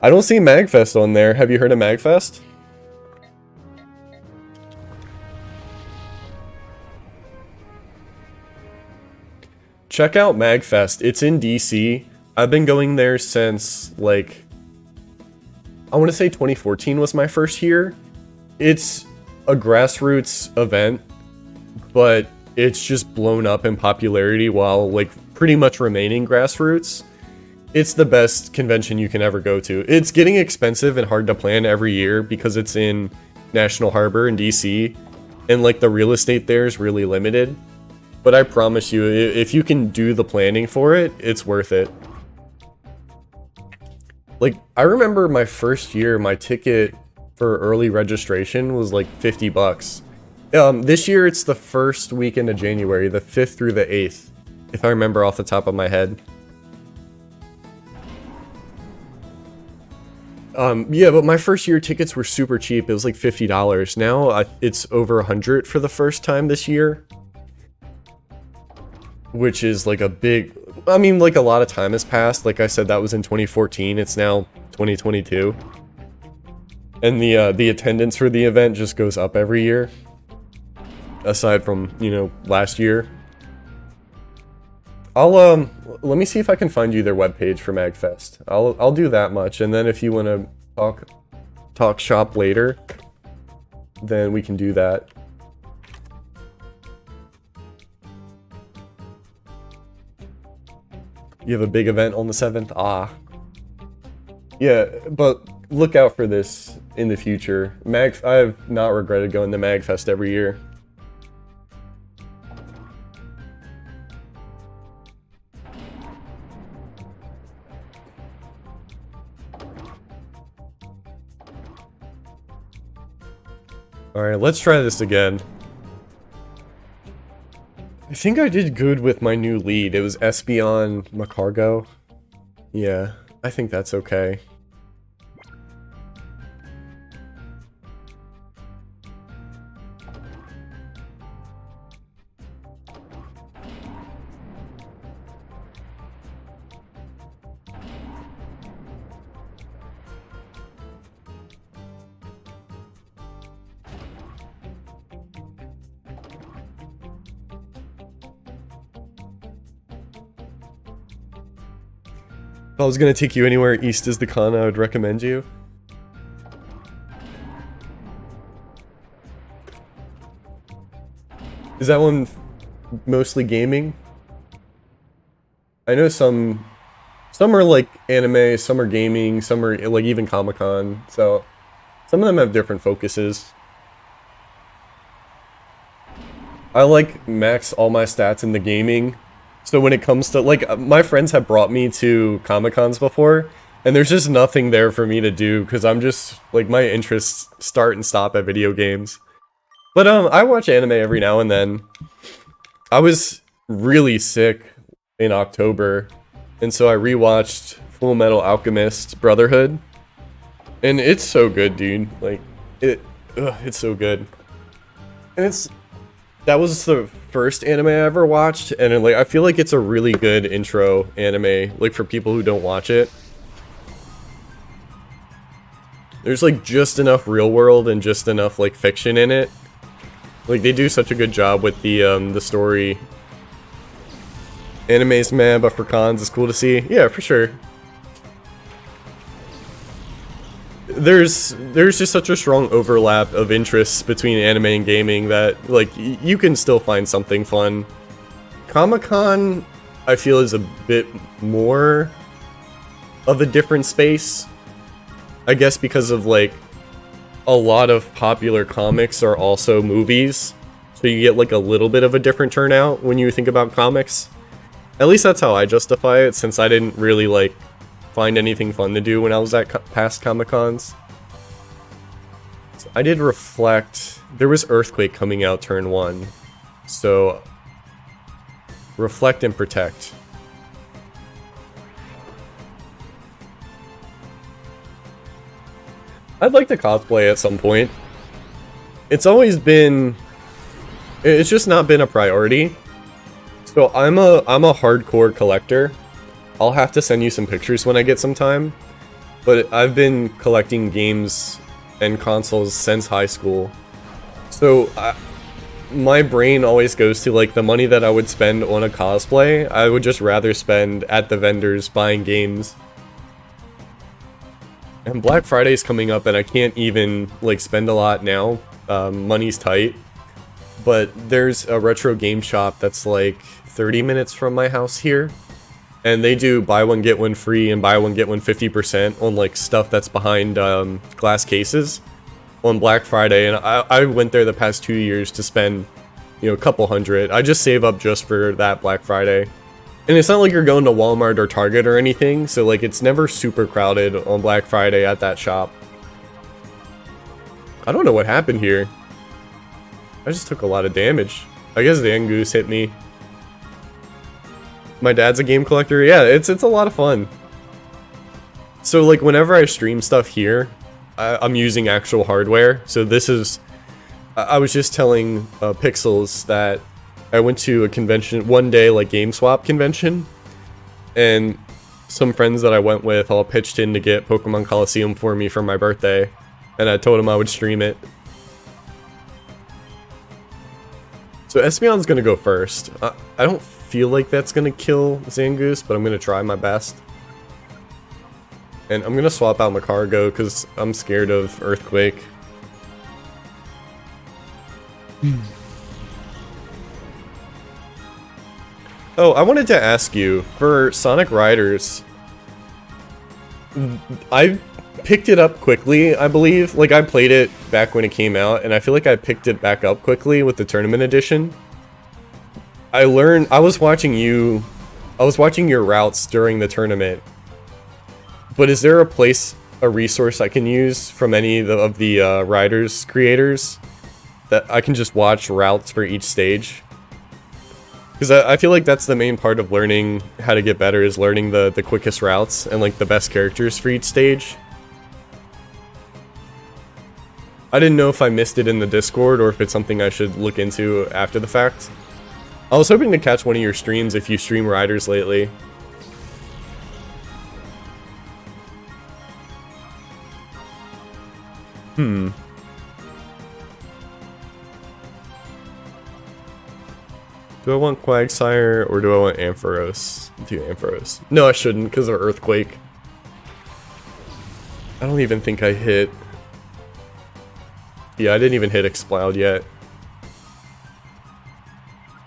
I don't see MagFest on there. Have you heard of MagFest? Check out MagFest. It's in DC. I've been going there since, like, I want to say 2014 was my first year. It's a grassroots event, but it's just blown up in popularity while, like, pretty much remaining grassroots. It's the best convention you can ever go to. It's getting expensive and hard to plan every year because it's in National Harbor in DC, and, like, the real estate there is really limited. But I promise you, if you can do the planning for it, it's worth it. Like, I remember my first year, my ticket for early registration was like 50 bucks. This year it's the first weekend of January, the 5th through the 8th, if I remember off the top of my head. Yeah, but my first year tickets were super cheap. It was like $50. Now it's over $100 for the first time this year. Which is like a big, I mean, like a lot of time has passed. Like I said, that was in 2014. It's now 2022. And the attendance for the event just goes up every year. Aside from, you know, last year. Let me see if I can find you their webpage for MagFest. I'll do that much, and then if you want to talk shop later, then we can do that. You have a big event on the 7th? Ah. Yeah, but look out for this in the future. I have not regretted going to MagFest every year. Alright, let's try this again. I think I did good with my new lead. It was Espeon Macargo. Yeah, I think that's okay. If I was gonna take you anywhere east is the con I would recommend you. Is that one mostly gaming? I know some are like anime, some are gaming, some are like even Comic-Con, so some of them have different focuses. I like max all my stats in the gaming. So when it comes to, like, my friends have brought me to Comic-Cons before, and there's just nothing there for me to do, because I'm just, like, my interests start and stop at video games. But, I watch anime every now and then. I was really sick in October, and so I rewatched Full Metal Alchemist Brotherhood. And it's so good, dude. Like, it's so good. And that was the first anime I ever watched, and like I feel like it's a really good intro anime, like for people who don't watch it. There's like just enough real world and just enough like fiction in it. Like they do such a good job with the story. Anime's meh, but for cons it's cool to see. Yeah, for sure. There's just such a strong overlap of interests between anime and gaming that, like, you can still find something fun. Comic-Con, I feel, is a bit more of a different space. I guess because of, like, a lot of popular comics are also movies, so you get like a little bit of a different turnout when you think about comics. At least that's how I justify it, since I didn't really like find anything fun to do when I was at past Comic-Cons. So I did Reflect. There was Earthquake coming out turn 1, so Reflect and Protect. I'd like to cosplay at some point. It's always been... It's just not been a priority. So I'm a hardcore collector. I'll have to send you some pictures when I get some time. But I've been collecting games and consoles since high school. So my brain always goes to like the money that I would spend on a cosplay, I would just rather spend at the vendors buying games. And Black Friday's coming up and I can't even like spend a lot now. Money's tight. But there's a retro game shop that's like 30 minutes from my house here. And they do buy one get one free and buy one get one 50% on like stuff that's behind glass cases on Black Friday. And I went there the past 2 years to spend, you know, a couple hundred. I just save up just for that Black Friday. And it's not like you're going to Walmart or Target or anything, so like it's never super crowded on Black Friday at that shop. I don't know what happened here. I just took a lot of damage. I guess the Angoose hit me. My dad's a game collector. Yeah, it's a lot of fun. So like whenever I stream stuff here, I'm using actual hardware. So this is... I was just telling Pixels that I went to a convention one day, like GameSwap convention, and some friends that I went with all pitched in to get Pokemon Colosseum for me for my birthday, and I told them I would stream it. So Espeon's gonna go first. I don't feel like that's gonna kill Zangoose, but I'm gonna try my best. And I'm gonna swap out Macargo because I'm scared of Earthquake. Oh, I wanted to ask you, for Sonic Riders, I picked it up quickly, I believe. Like, I played it back when it came out, and I feel like I picked it back up quickly with the Tournament Edition. I was watching your routes during the tournament, but is there a resource I can use from any of the Riders creators that I can just watch routes for each stage? Because I feel like that's the main part of learning how to get better, is learning the quickest routes and like the best characters for each stage. I didn't know if I missed it in the Discord or if it's something I should look into after the fact. I was hoping to catch one of your streams if you stream Riders lately. Do I want Quagsire or do I want Ampharos? Do Ampharos. No, I shouldn't because of Earthquake. I don't even think I hit... Yeah, I didn't even hit Exploud yet.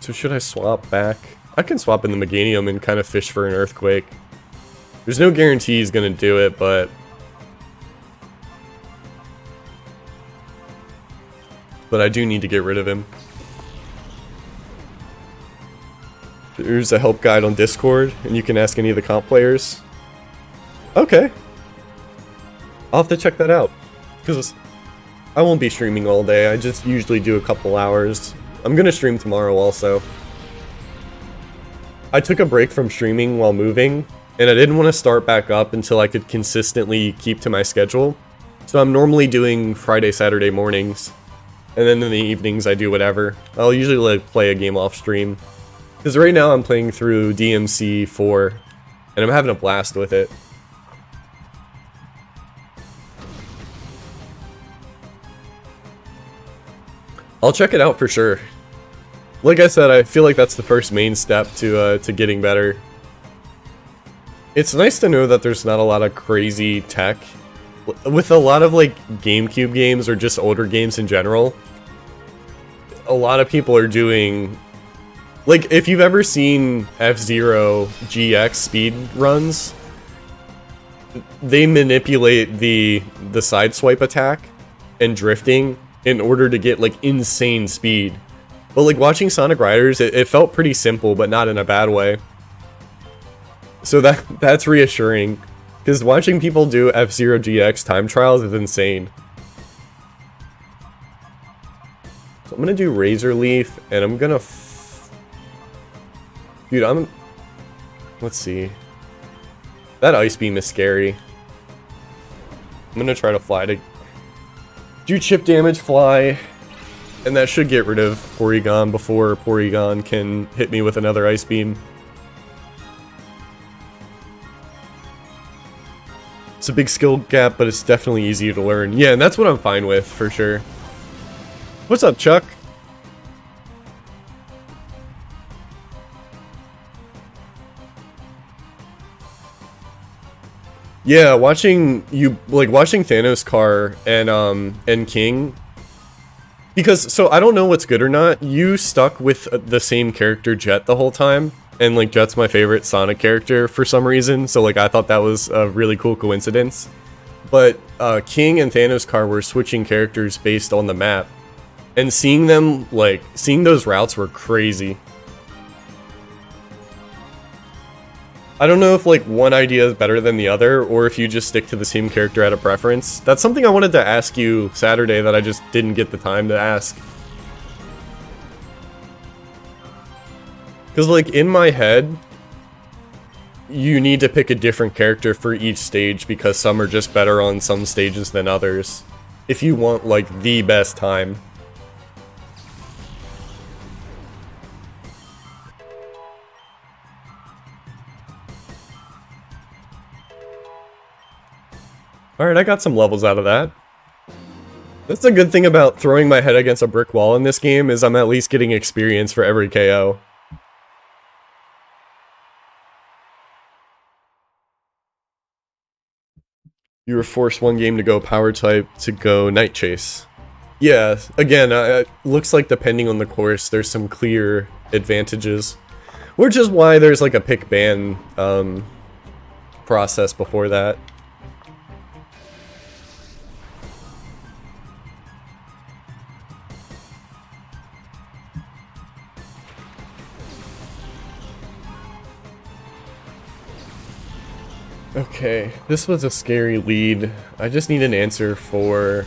So should I swap back? I can swap in the Meganium and kind of fish for an Earthquake. There's no guarantee he's going to do it, but I do need to get rid of him. There's a help guide on Discord, and you can ask any of the comp players. Okay. I'll have to check that out, because I won't be streaming all day. I just usually do a couple hours. I'm gonna stream tomorrow also. I took a break from streaming while moving, and I didn't want to start back up until I could consistently keep to my schedule. So I'm normally doing Friday, Saturday mornings, and then in the evenings I do whatever. I'll usually like play a game off stream. Because right now I'm playing through DMC 4, and I'm having a blast with it. I'll check it out for sure. Like I said, I feel like that's the first main step to getting better. It's nice to know that there's not a lot of crazy tech. With a lot of like GameCube games or just older games in general, a lot of people are doing... Like, if you've ever seen F-Zero GX speed runs, they manipulate the side swipe attack and drifting in order to get like insane speed. But like watching Sonic Riders, it felt pretty simple, but not in a bad way. So that's reassuring, because watching people do F-Zero GX time trials is insane. So I'm gonna do Razor Leaf, and I'm gonna dude, let's see. That Ice Beam is scary. I'm gonna try to fly to do chip damage, fly, and that should get rid of Porygon before Porygon can hit me with another Ice Beam. It's a big skill gap, but it's definitely easy to learn. Yeah, and that's what I'm fine with, for sure. What's up, Chuck? Yeah, watching Thanos Car and King, because so I don't know what's good or not. You stuck with the same character, Jet, the whole time, and like Jet's my favorite Sonic character for some reason. So like I thought that was a really cool coincidence. But King and Thanos Car were switching characters based on the map, and seeing those routes were crazy. I don't know if like one idea is better than the other, or if you just stick to the same character out of preference. That's something I wanted to ask you Saturday that I just didn't get the time to ask. Because like in my head, you need to pick a different character for each stage, because some are just better on some stages than others, if you want like the best time. Alright, I got some levels out of that. That's a good thing about throwing my head against a brick wall in this game, is I'm at least getting experience for every KO. You were forced one game to go power type to go Night Chase. Yeah, again, it looks like depending on the course, there's some clear advantages. Which is why there's like a pick ban process before that. Okay, this was a scary lead. I just need an answer for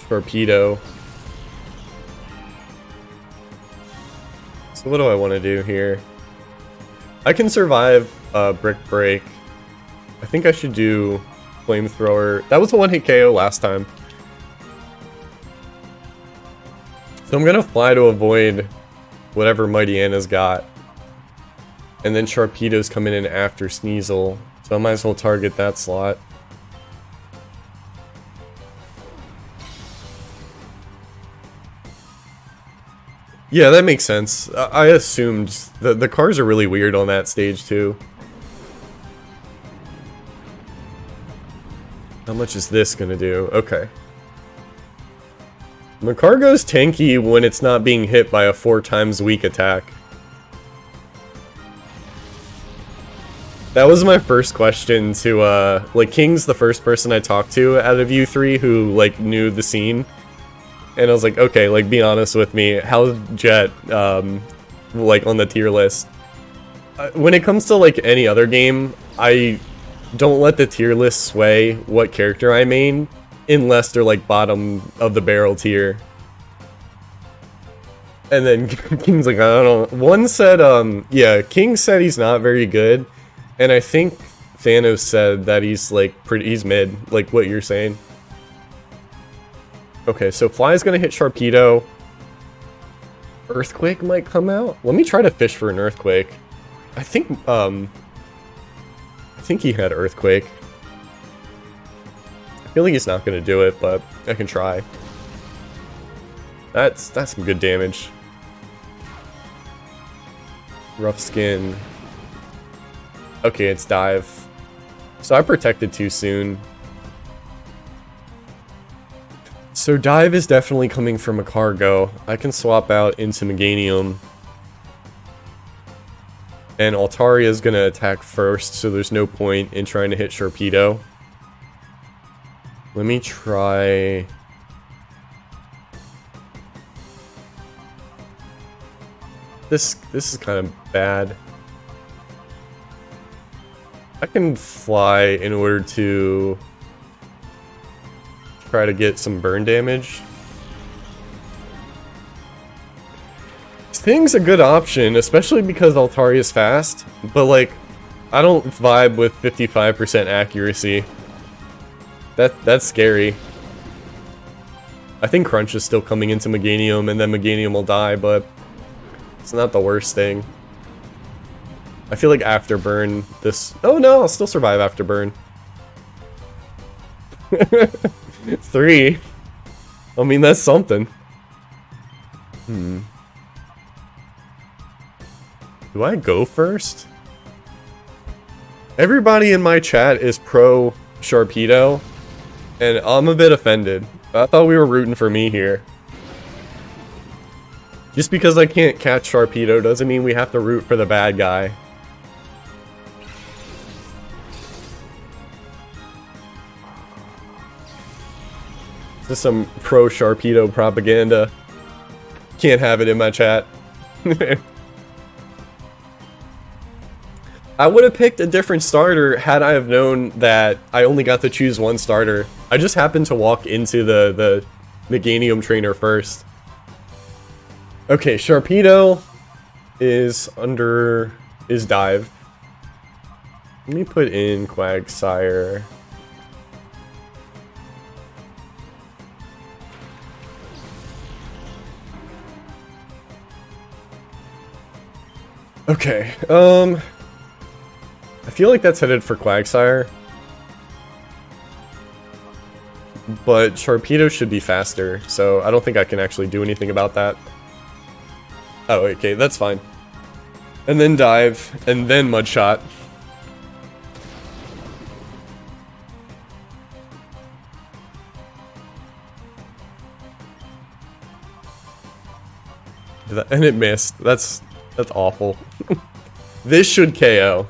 Torpedo. So what do I want to do here? I can survive Brick Break. I think I should do Flamethrower. That was a one-hit KO last time. So I'm gonna fly to avoid whatever Mighty Anna's got. And then Sharpedo's coming in after Sneasel, so I might as well target that slot. Yeah, that makes sense. I assumed the cars are really weird on that stage too. How much is this gonna do? Okay. Macargo's tanky when it's not being hit by a 4 times weak attack. That was my first question to, like, King's the first person I talked to out of you three who, like, knew the scene. And I was like, okay, like, be honest with me, how's Jet, like, on the tier list? When it comes to, like, any other game, I don't let the tier list sway what character I main, unless they're, like, bottom of the barrel tier. And then King's like, I don't know. One said, yeah, King said he's not very good. And I think Thanos said that he's, like, he's mid, like what you're saying. Okay, so Fly's gonna hit Sharpedo. Earthquake might come out. Let me try to fish for an Earthquake. I think he had Earthquake. I feel like he's not gonna do it, but I can try. That's some good damage. Rough Skin. Okay, it's Dive. So I protected too soon. So Dive is definitely coming from a Cargo. I can swap out into Meganium. And Altaria is going to attack first, so there's no point in trying to hit Sharpedo. Let me try... This is kind of bad. I can fly in order to try to get some burn damage. Sting's a good option, especially because Altari is fast, but like, I don't vibe with 55% accuracy. That's scary. I think Crunch is still coming into Meganium, and then Meganium will die, but it's not the worst thing. I feel like Afterburn, this... Oh no, I'll still survive Afterburn. 3. I mean, that's something. Do I go first? Everybody in my chat is pro Sharpedo, and I'm a bit offended. I thought we were rooting for me here. Just because I can't catch Sharpedo doesn't mean we have to root for the bad guy. This is some pro Sharpedo propaganda. Can't have it in my chat. I would have picked a different starter had I have known that I only got to choose one starter. I just happened to walk into the Meganium trainer first. Okay, Sharpedo is dive. Let me put in Quagsire. Okay, I feel like that's headed for Quagsire. But Sharpedo should be faster, so I don't think I can actually do anything about that. Oh, okay, that's fine. And then dive, and then Mud Shot. And it missed. That's awful. This should KO.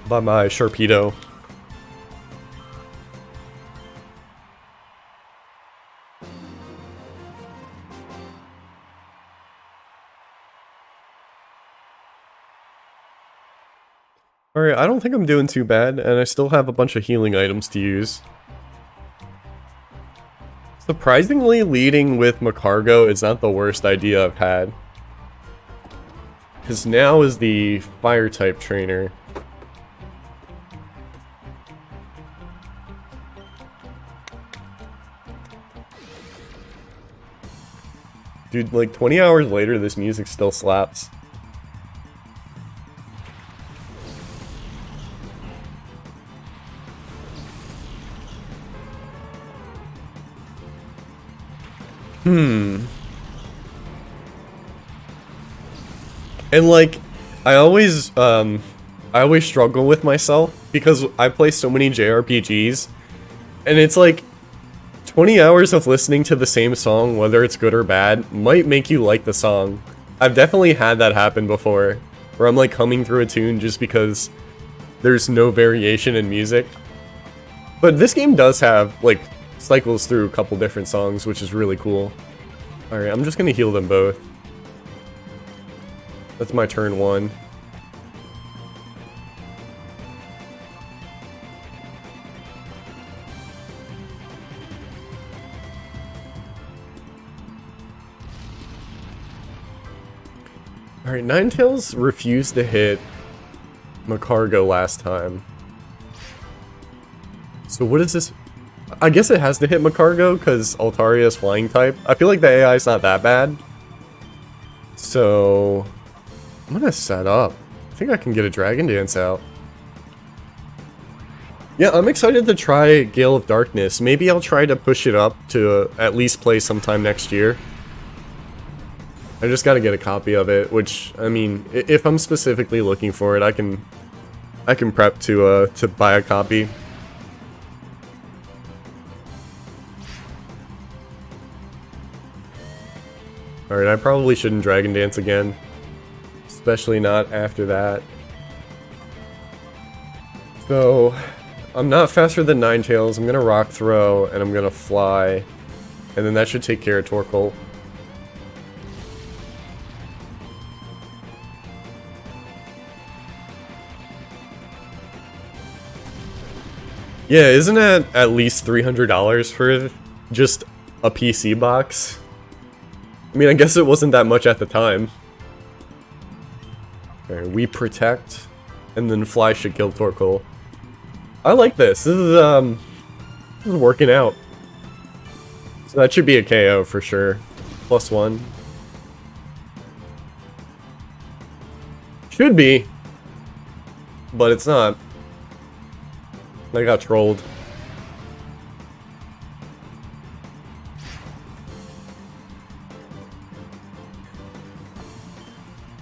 By my Sharpedo. Alright, I don't think I'm doing too bad, and I still have a bunch of healing items to use. Surprisingly, leading with Macargo is not the worst idea I've had. Because now is the Fire-type trainer. Dude, like 20 hours later, this music still slaps. And like, I always struggle with myself because I play so many JRPGs, and it's like 20 hours of listening to the same song, whether it's good or bad, might make you like the song. I've definitely had that happen before, where I'm like humming through a tune just because there's no variation in music. But this game does have, like, cycles through a couple different songs, which is really cool. Alright, I'm just gonna heal them both. That's my turn 1. Alright, Ninetales refused to hit Macargo last time. So what is this? I guess it has to hit Macargo because Altaria is flying type. I feel like the AI is not that bad. So I'm gonna set up. I think I can get a Dragon Dance out. Yeah, I'm excited to try Gale of Darkness. Maybe I'll try to push it up to at least play sometime next year. I just gotta get a copy of it, which, I mean, if I'm specifically looking for it, I can prep to buy a copy. Alright, I probably shouldn't Dragon Dance again. especially not after that. So, I'm not faster than Ninetales. I'm gonna Rock Throw, and I'm gonna Fly. And then that should take care of Torkoal. Yeah, isn't it at least $300 for just a PC box? I mean, I guess it wasn't that much at the time. Okay, we Protect, and then Fly should kill Torkoal. I like this. This is working out. So that should be a KO for sure. +1. Should be. But it's not. I got trolled.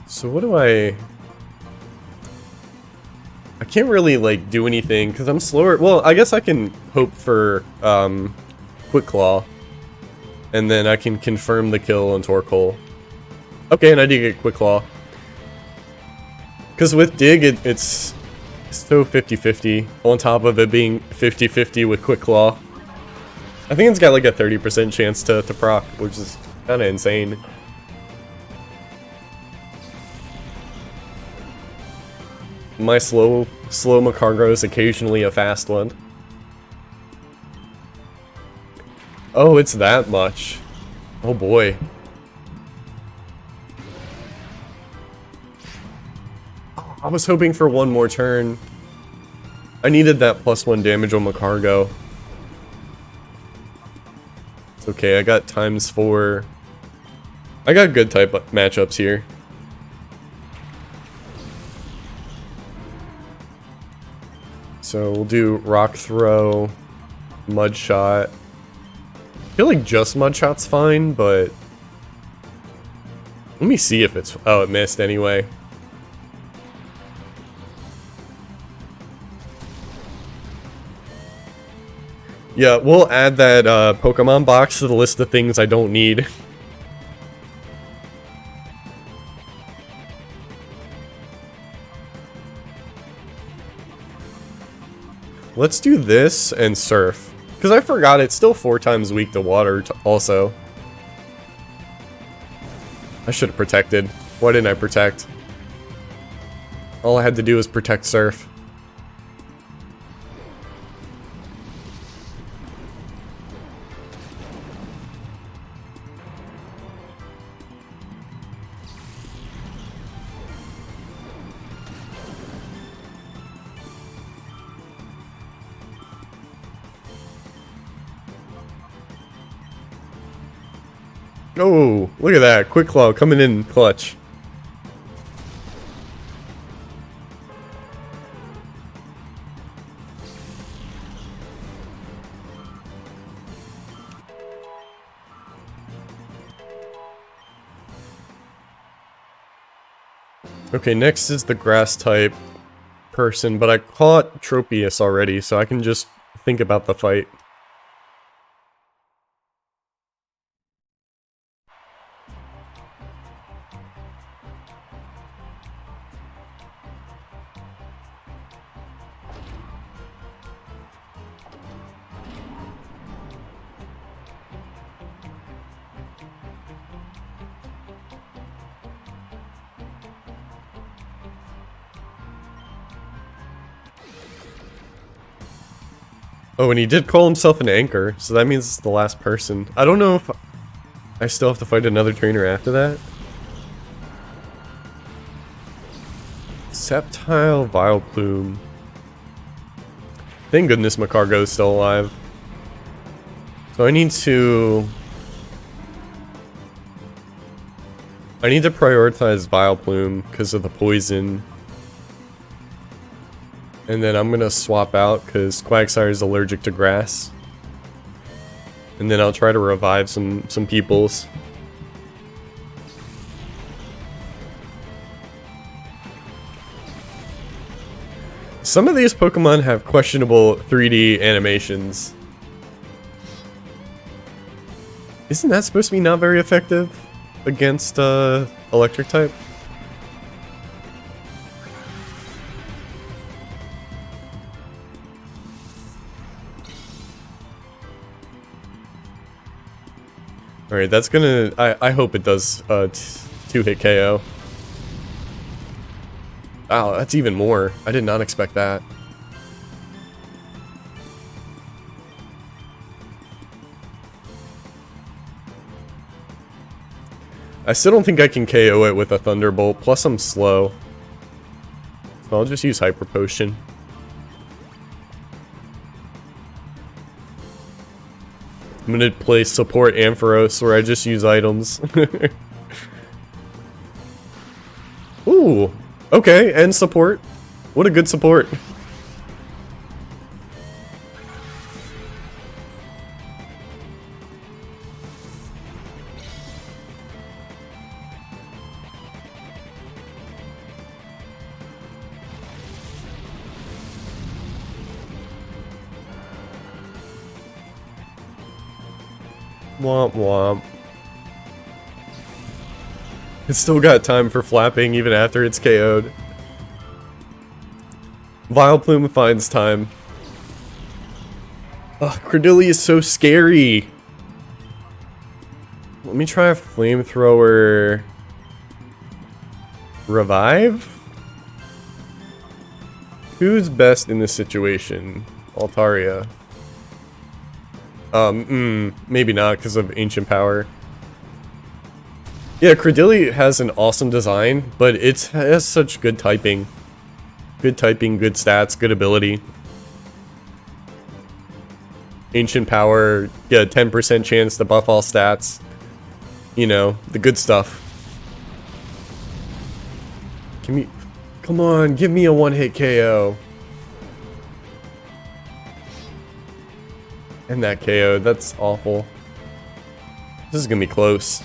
So what do I can't really like do anything because I'm slower. Well, I guess I can hope for Quick Claw. And then I can confirm the kill on Torkoal. Okay, and I did get Quick Claw. Because with Dig, it's so 50-50, on top of it being 50-50 with Quick Claw. I think it's got like a 30% chance to proc, which is kind of insane. My slow Macargo is occasionally a fast one. Oh, it's that much. Oh boy. Oh, I was hoping for one more turn. I needed that +1 damage on Macargo. It's okay, I got ×4. I got good type matchups here. So we'll do Rock Throw, Mud Shot. I feel like just Mud Shot's fine, but let me see if it's... Oh, it missed anyway. Yeah, we'll add that Pokemon box to the list of things I don't need. Let's do this and Surf. Because I forgot it's still 4 times weak to water also. I should have protected. Why didn't I protect? All I had to do was protect Surf. Oh, look at that. Quick Claw coming in clutch. Okay, next is the grass type person, but I caught Tropius already, so I can just think about the fight. Oh, and he did call himself an anchor, so that means it's the last person. I don't know if I still have to fight another trainer after that. Sceptile Vileplume. Thank goodness Macargo is still alive. So I need to prioritize Vileplume because of the poison. And then I'm gonna swap out because Quagsire is allergic to grass. And then I'll try to revive some peoples. Some of these Pokemon have questionable 3D animations. Isn't that supposed to be not very effective against electric type? Alright, that's gonna... I hope it does 2-hit KO. Wow, that's even more. I did not expect that. I still don't think I can KO it with a Thunderbolt, plus I'm slow. So I'll just use Hyper Potion. I'm gonna play support Ampharos where I just use items. Ooh, okay, and support. What a good support. Womp womp. It's still got time for flapping even after it's KO'd. Vileplume finds time. Ugh, Credilli is so scary. Let me try a flamethrower. Revive? Who's best in this situation? Altaria. Maybe not because of Ancient Power. Yeah, Credilli has an awesome design, but it has such good typing. Good typing, good stats, good ability. Ancient Power, yeah, 10% chance to buff all stats. You know, the good stuff. Give me... Come on, give me a one-hit KO. And that KO, that's awful. This is gonna be close.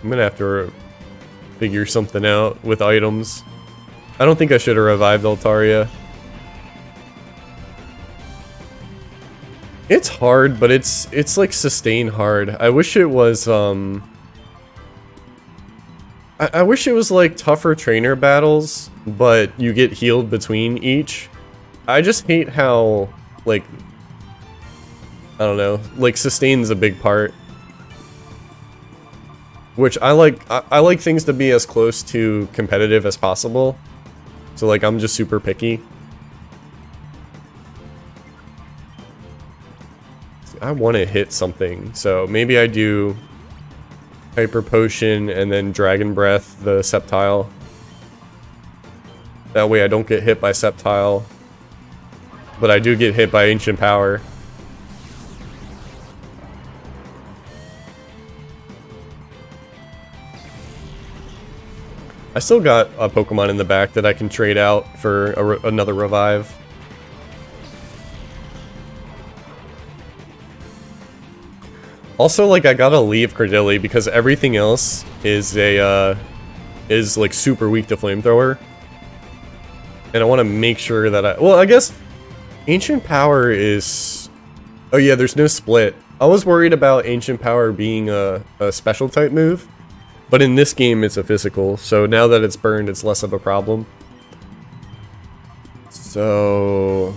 I'm gonna have to figure something out with items. I don't think I should have revived Altaria. It's hard, but it's like sustain hard. I wish it was I wish it was like tougher trainer battles, but you get healed between each. I just hate how, like, I don't know, like sustain's a big part. Which I like things to be as close to competitive as possible. So like I'm just super picky. I want to hit something, so maybe I do Hyper Potion and then Dragon Breath the Sceptile. That way I don't get hit by Sceptile, but I do get hit by Ancient Power. I still got a Pokemon in the back that I can trade out for another revive. Also, like, I gotta leave Credilli because everything else is like super weak to Flamethrower. And I want to make sure that well, I guess Ancient Power is... Oh yeah, there's no split. I was worried about Ancient Power being a special type move. But in this game, it's a physical. So now that it's burned, it's less of a problem. So...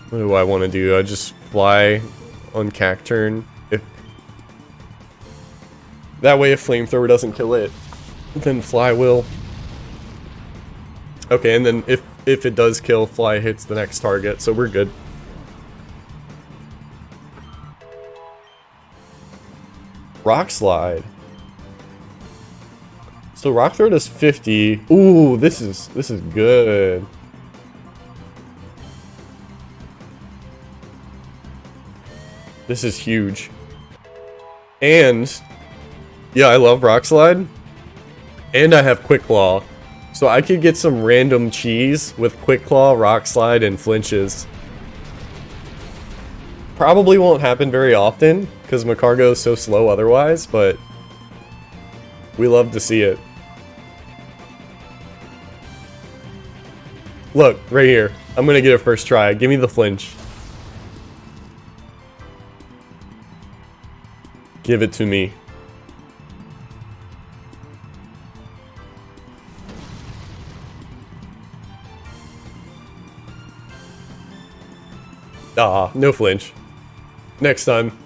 What do I want to do? I just fly on Cacturn. That way, if Flamethrower doesn't kill it, then Fly will. Okay, and then if it does kill, Fly hits the next target, so we're good. Rock Slide. So Rock Throw does 50. Ooh, this is good. This is huge. And yeah, I love Rock Slide. And I have Quick Claw. So I could get some random cheese with Quick Claw, Rock Slide, and flinches. Probably won't happen very often, because Macargo is so slow otherwise, but we love to see it. Look, right here. I'm gonna get a first try. Give me the flinch. Give it to me. Ah, no flinch. Next time.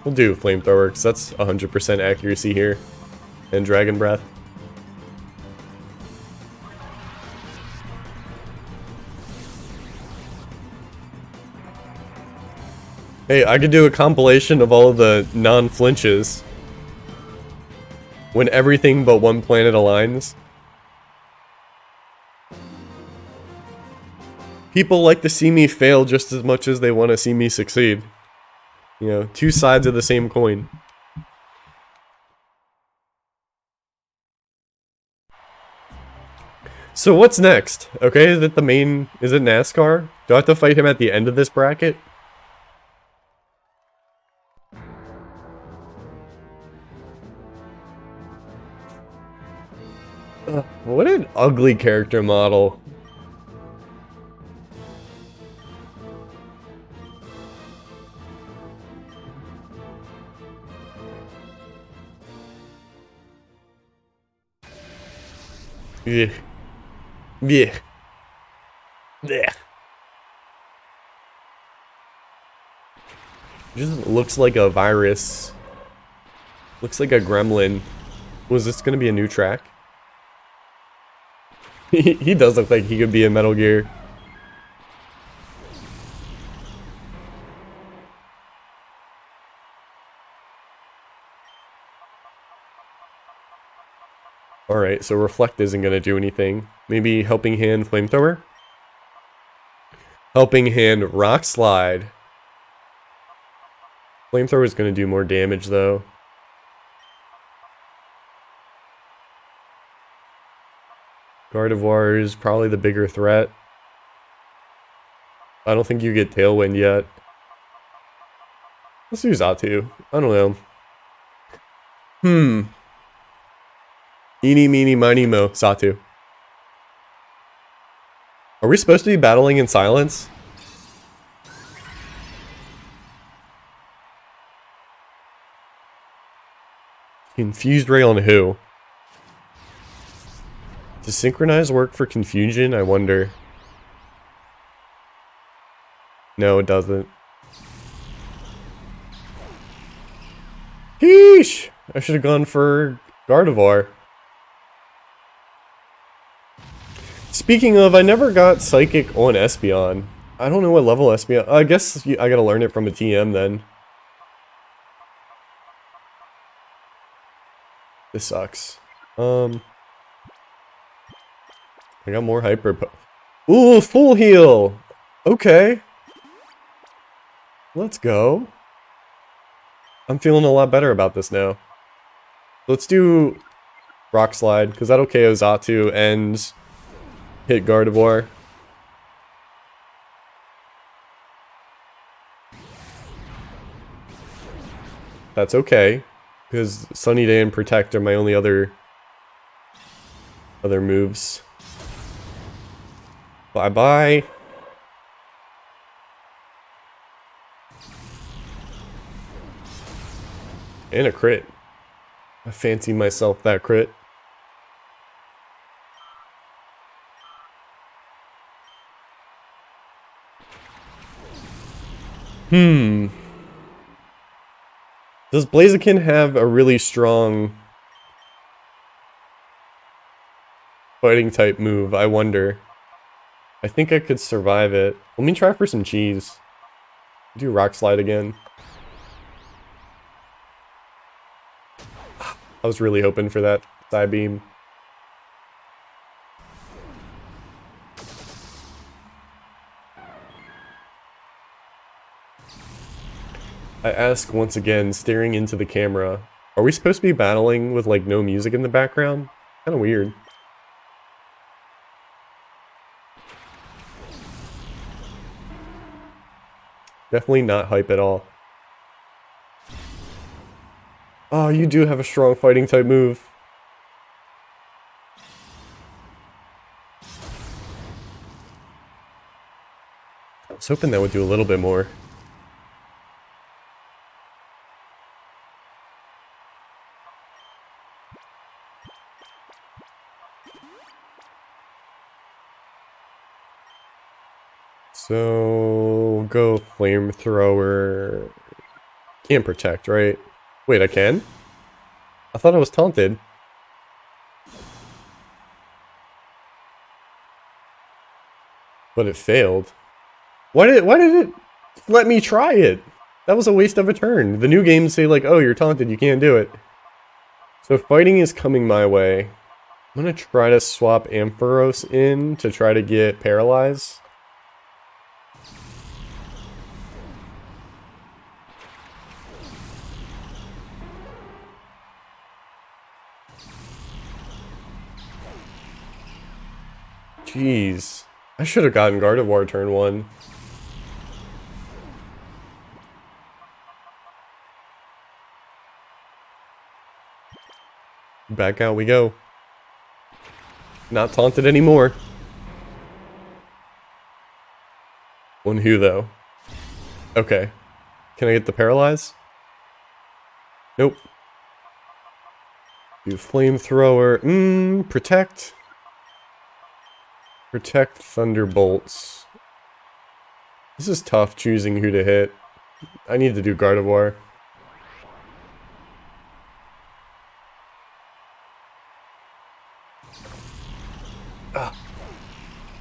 We'll do flamethrower, because that's 100% accuracy here. And dragon breath. Hey, I could do a compilation of all of the non-flinches. When everything but one planet aligns. People like to see me fail just as much as they want to see me succeed. You know, two sides of the same coin. So what's next? Okay, is it the main... Is it NASCAR? Do I have to fight him at the end of this bracket? What an ugly character model. Yeah. Yeah. Yeah. Just looks like a virus. Looks like a gremlin. Was this gonna be a new track? He does look like he could be in Metal Gear. Alright, so Reflect isn't gonna do anything. Maybe Helping Hand Flamethrower? Helping Hand Rock Slide. Flamethrower is gonna do more damage though. Gardevoir is probably the bigger threat. I don't think you get Tailwind yet. Let's do Zatu. I don't know. Eeny, meeny, miny, mo. Zatu. Are we supposed to be battling in silence? Confused Ray on who? Does Synchronize work for confusion? I wonder. No, it doesn't. Yeesh! I should have gone for Gardevoir. Speaking of, I never got Psychic on Espeon. I don't know what level Espeon... I guess I gotta learn it from a TM then. This sucks. I got more Hyper... Ooh, full heal! Okay. Let's go. I'm feeling a lot better about this now. Let's do Rock Slide, because that'll KO Zatu and hit Gardevoir. That's okay, because Sunny Day and Protect are my only other moves. Bye-bye. And a crit. I fancy myself that crit. Does Blaziken have a really strong fighting type move? I wonder. I think I could survive it. Let me try for some cheese. Do Rock Slide again. I was really hoping for that side beam. I ask once again, staring into the camera, are we supposed to be battling with like no music in the background? Kinda weird. Definitely not hype at all. Oh, you do have a strong fighting type move. I was hoping that would do a little bit more. So we'll go flamethrower. Can't protect, right? Wait, I can? I thought I was taunted. But it failed. Why did it let me try it? That was a waste of a turn. The new games say like, oh, you're taunted, you can't do it. So fighting is coming my way. I'm gonna try to swap Ampharos in to try to get Paralyze. Jeez. I should have gotten Gardevoir turn 1. Back out we go. Not taunted anymore. On who though? Okay. Can I get the Paralyze? Nope. Do Flamethrower. Protect. Protect Thunderbolts. This is tough choosing who to hit. I need to do Gardevoir.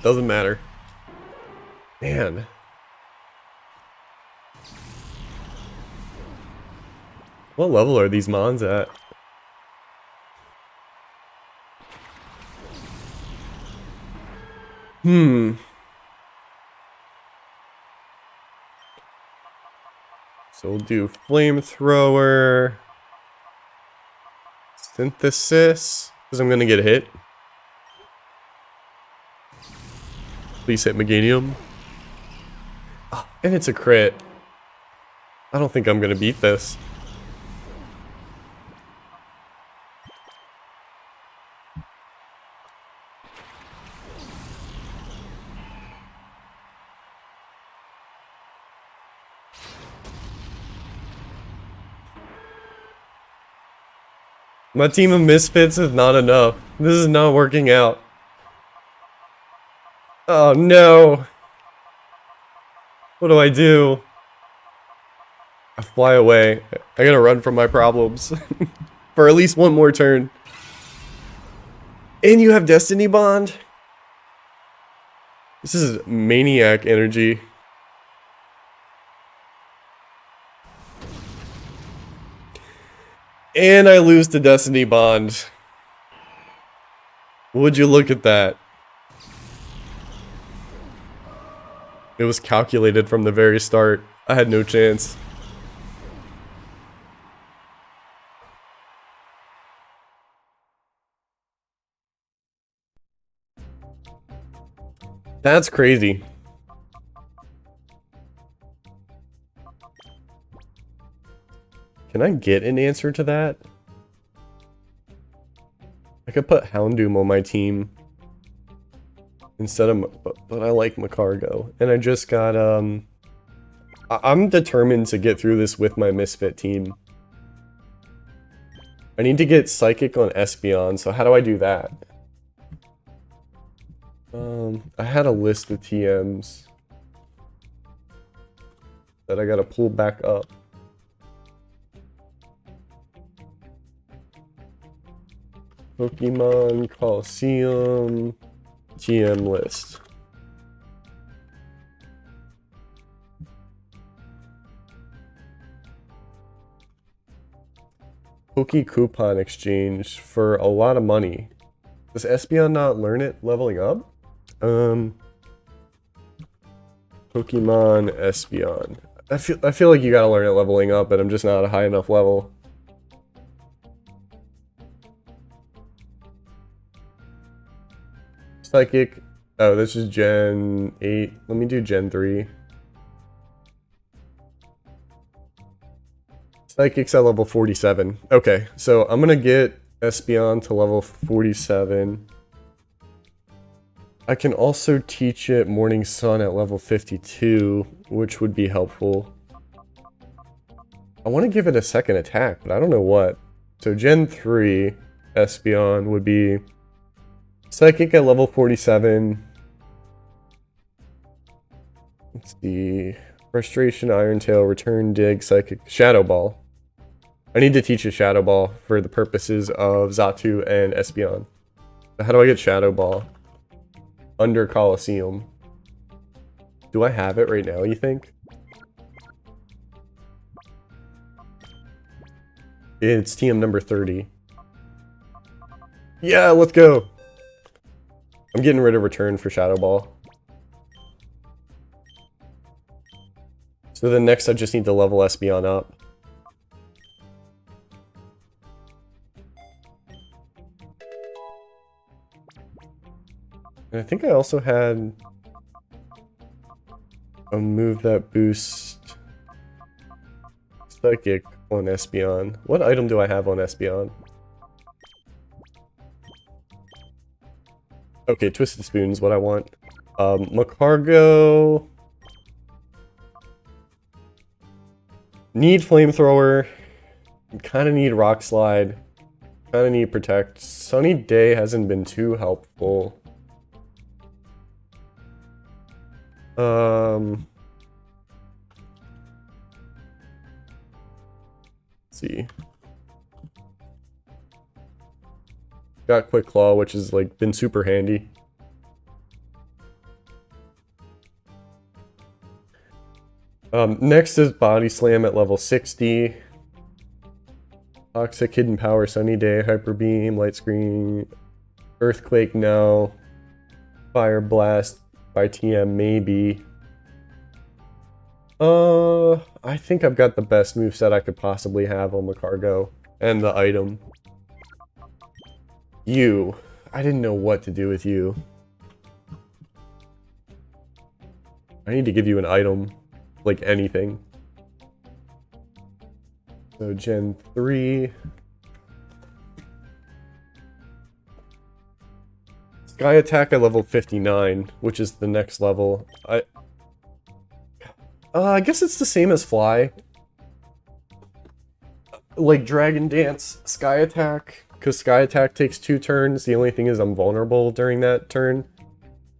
Doesn't matter. Man. What level are these mons at? So we'll do Flamethrower. Synthesis. Because I'm going to get hit. Please hit Meganium. Oh, and it's a crit. I don't think I'm going to beat this. My team of misfits is not enough. This is not working out. Oh no. What do I do? I fly away. I gotta run from my problems. For at least one more turn. And you have Destiny Bond? This is maniac energy. And I lose to Destiny Bond. Would you look at that? It was calculated from the very start. I had no chance. That's crazy. Can I get an answer to that? I could put Houndoom on my team instead of, but I like Macargo. And I just got, I'm determined to get through this with my Misfit team. I need to get Psychic on Espeon, so how do I do that? I had a list of TMs that I gotta pull back up. Pokemon Colosseum TM list. Poke Coupon exchange for a lot of money. Does Espeon not learn it leveling up? Pokemon Espeon. I feel like you gotta learn it leveling up, but I'm just not a high enough level. Psychic. Oh, this is Gen 8. Let me do Gen 3. Psychic's at level 47. Okay, so I'm gonna get Espeon to level 47. I can also teach it Morning Sun at level 52, which would be helpful. I want to give it a second attack, but I don't know what. So Gen 3 Espeon would be Psychic at level 47. Let's see. Frustration, Iron Tail, Return, Dig, Psychic, Shadow Ball. I need to teach a Shadow Ball for the purposes of Xatu and Espeon. How do I get Shadow Ball? Under Colosseum. Do I have it right now, you think? It's TM number 30. Yeah, let's go! I'm getting rid of Return for Shadow Ball. So then next I just need to level Espeon up. And I think I also had a move that boosts Psychic on Espeon. What item do I have on Espeon? Okay, Twisted Spoon's what I want. Macargo. Need Flamethrower. Kinda need Rock Slide. Kinda need Protect. Sunny Day hasn't been too helpful. Let's see. Got Quick Claw, which has like been super handy. Next is Body Slam at level 60. Toxic, Hidden Power, Sunny Day, Hyper Beam, Light Screen, Earthquake, no. Fire Blast by TM, maybe. I think I've got the best moveset I could possibly have on Macargo and the item. You. I didn't know what to do with you. I need to give you an item. Like anything. So Gen 3. Sky Attack at level 59, which is the next level. I guess it's the same as Fly. Like Dragon Dance, Sky Attack, because Sky Attack takes 2 turns. The only thing is I'm vulnerable during that turn.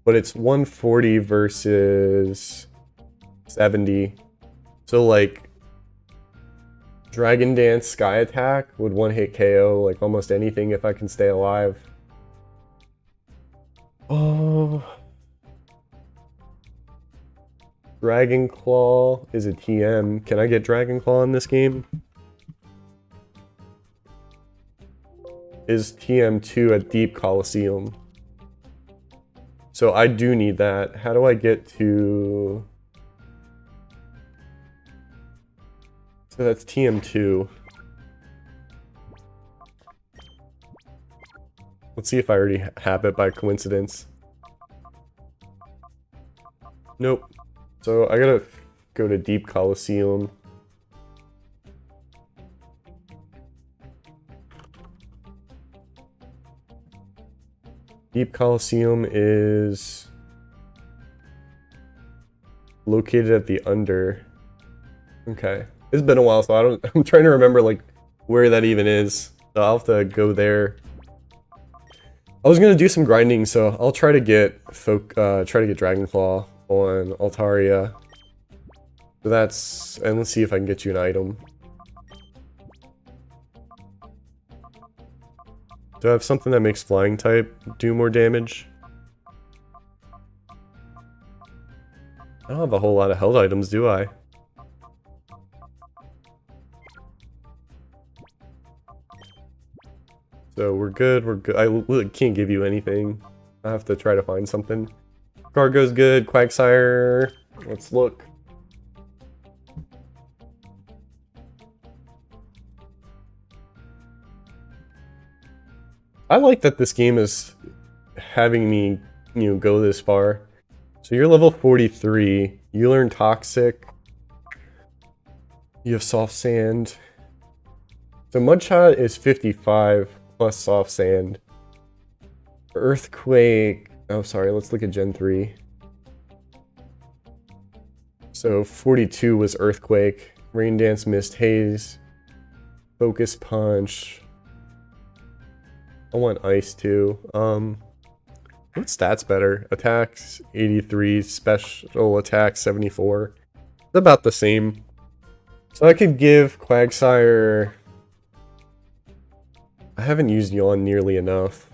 But it's 140 versus 70. So like Dragon Dance, Sky Attack would 1-hit KO like almost anything if I can stay alive. Oh. Dragon Claw is a TM. Can I get Dragon Claw in this game? Is TM2 at Deep Colosseum. So I do need that. How do I get to... So that's TM2. Let's see if I already have it by coincidence. Nope. So I gotta go to Deep Colosseum. Deep Colosseum is located at the under. Okay. It's been a while, so I'm trying to remember like where that even is. So I'll have to go there. I was gonna do some grinding, so I'll try to get Dragonclaw on Altaria. So that's, and let's see if I can get you an item. Do I have something that makes flying type do more damage? I don't have a whole lot of held items, do I? So we're good, we're good. I can't give you anything. I have to try to find something. Cargo's good, Quagsire. Let's look. I like that this game is having me, go this far. So you're level 43. You learn Toxic. You have Soft Sand. So Mudshot is 55 plus Soft Sand. Earthquake. Oh, sorry. Let's look at Gen 3. So 42 was Earthquake. Rain Dance, Mist, Haze. Focus Punch. I want Ice too. What stats better? Attacks 83, special attack 74. It's about the same. So I could give Quagsire... I haven't used Yawn nearly enough.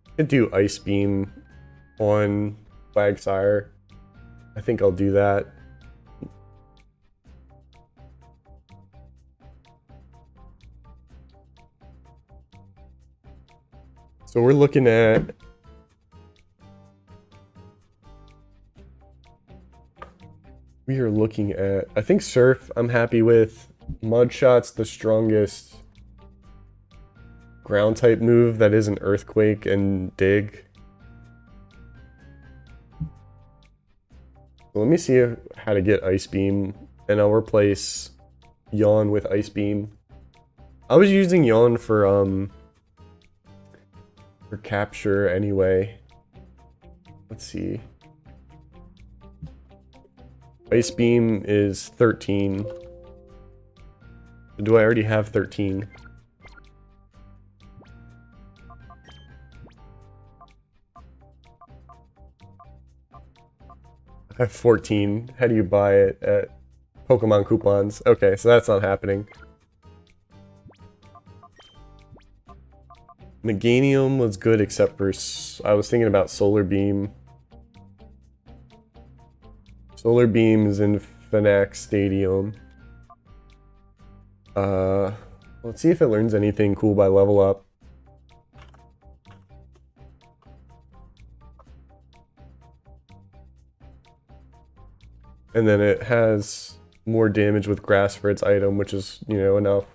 I could do Ice Beam on Quagsire. I think I'll do that. So we're looking at... We are looking at... I think Surf I'm happy with. Mud Shot's the strongest ground type move that isn't Earthquake and Dig. So let me see how to get Ice Beam, and I'll replace Yawn with Ice Beam. I was using Yawn for capture anyway. Let's see. Ice Beam is 13. Do I already have 13? I have 14. How do you buy it at Pokemon coupons? Okay, so that's not happening. Meganium was good except for... I was thinking about Solar Beam. Solar Beam is in Phoenix Stadium. Let's see if it learns anything cool by level up. And then it has more damage with grass for its item, which is, you know, enough.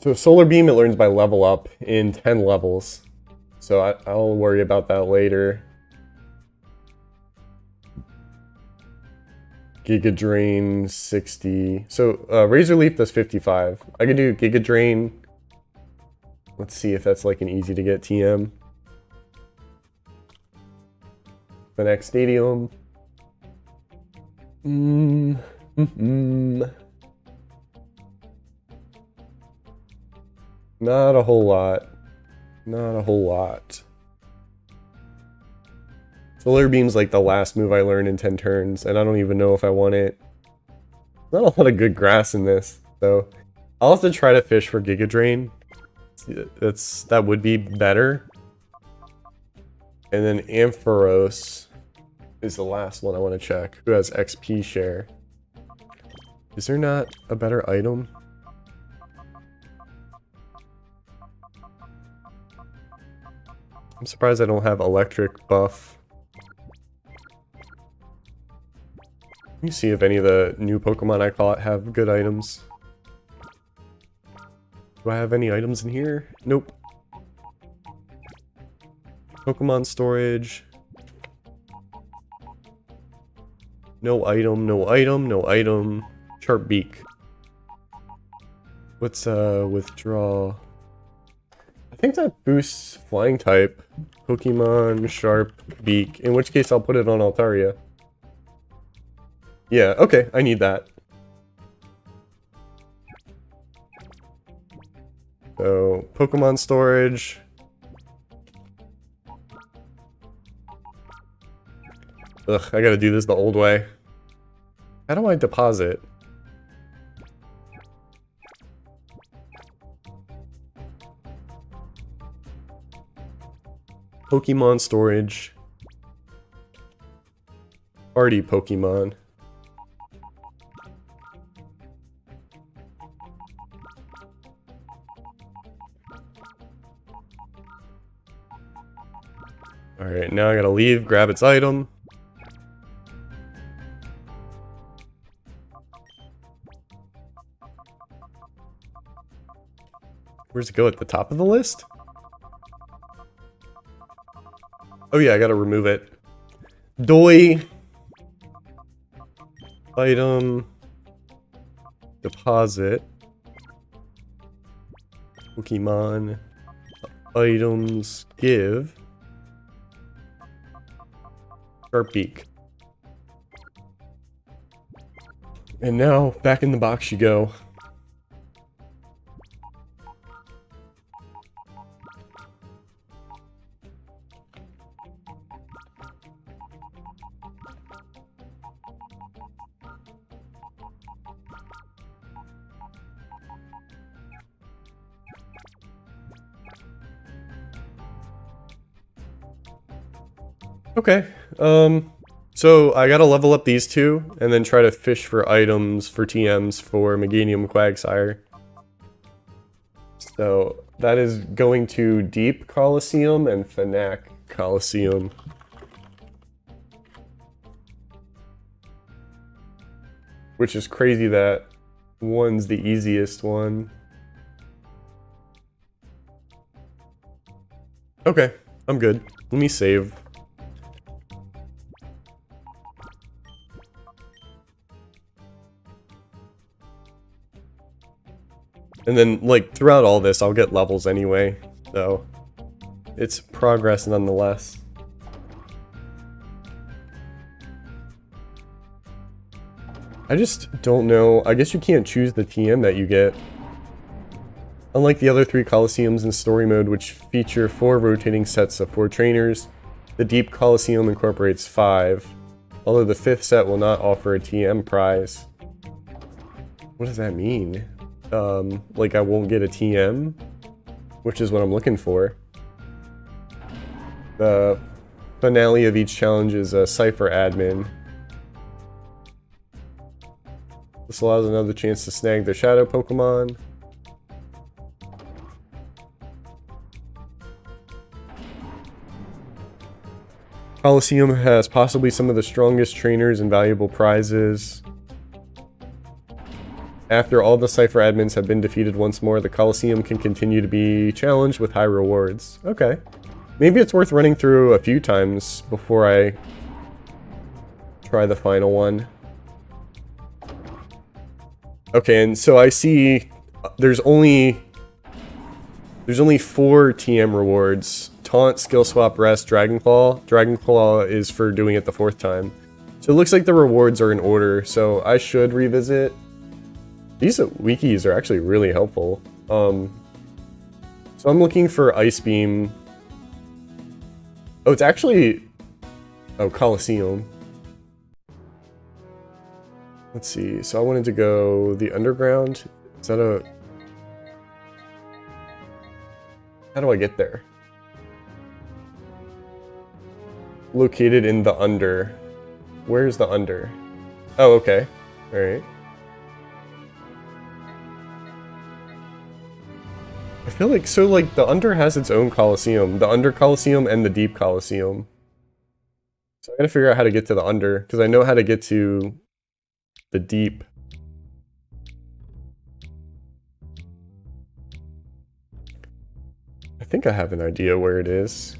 So Solar Beam, it learns by level up in 10 levels. So I'll worry about that later. Giga Drain 60. So Razor Leaf does 55. I can do Giga Drain. Let's see if that's like an easy to get TM. The next stadium. Not a whole lot. Not a whole lot. Solar Beam's like the last move I learned in 10 turns, and I don't even know if I want it. Not a lot of good grass in this, so I'll have to try to fish for Giga Drain. That would be better. And then Ampharos is the last one I want to check. Who has XP share? Is there not a better item? I'm surprised I don't have electric buff. Let me see if any of the new Pokemon I caught have good items. Do I have any items in here? Nope. Pokemon storage. No item, no item, no item. Sharp Beak. What's withdraw? I think that boosts flying type. Pokemon Sharp Beak. In which case I'll put it on Altaria. Yeah, okay, I need that. So, Pokemon storage. Ugh, I gotta do this the old way. How do I deposit? Pokemon storage. Party Pokemon. Alright, now I gotta leave, grab its item. Where's it go, at the top of the list? Oh yeah, I gotta remove it. Doi. Item. Deposit. Pokemon. Items. Give. Sharp Beak. And now, back in the box you go. Okay, so I gotta level up these two, and then try to fish for items for TMs for Meganium Quagsire. So that is going to Deep Colosseum and Fnac Colosseum. Which is crazy that one's the easiest one. Okay, I'm good. Let me save. And then, like, throughout all this, I'll get levels anyway, so it's progress nonetheless. I just don't know. I guess you can't choose the TM that you get. Unlike the other 3 Colosseums in story mode, which feature 4 rotating sets of 4 trainers, the Deep Colosseum incorporates 5, although the 5th set will not offer a TM prize. What does that mean? Like I won't get a TM? Which is what I'm looking for. The finale of each challenge is a Cypher admin. This allows another chance to snag the shadow Pokemon. Colosseum has possibly some of the strongest trainers and valuable prizes. After all the Cypher admins have been defeated once more, the Colosseum can continue to be challenged with high rewards. Okay. Maybe it's worth running through a few times before I try the final one. Okay, and so I see there's only 4 TM rewards. Taunt, Skill Swap, Rest, Dragon Claw. Dragon Claw is for doing it the 4th time. So it looks like the rewards are in order, so I should revisit. These wikis are actually really helpful. So I'm looking for Ice Beam. Oh, it's actually... Oh, Colosseum. Let's see. So I wanted to go the underground. Is that a... How do I get there? Located in the under. Where's the under? Oh, okay. Alright. I feel like, so like, the under has its own Colosseum. The under Colosseum and the deep Colosseum. So I gotta figure out how to get to the under, because I know how to get to the deep. I think I have an idea where it is.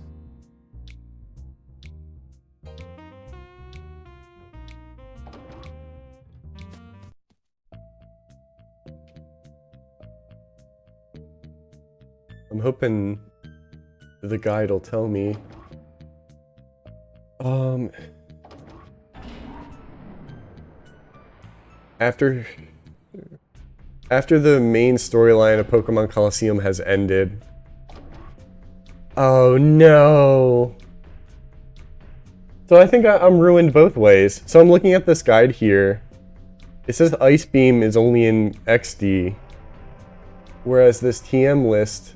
I'm hoping the guide will tell me. After the main storyline of Pokemon Colosseum has ended. Oh no! So I think I'm ruined both ways. So I'm looking at this guide here. It says Ice Beam is only in XD. Whereas this TM list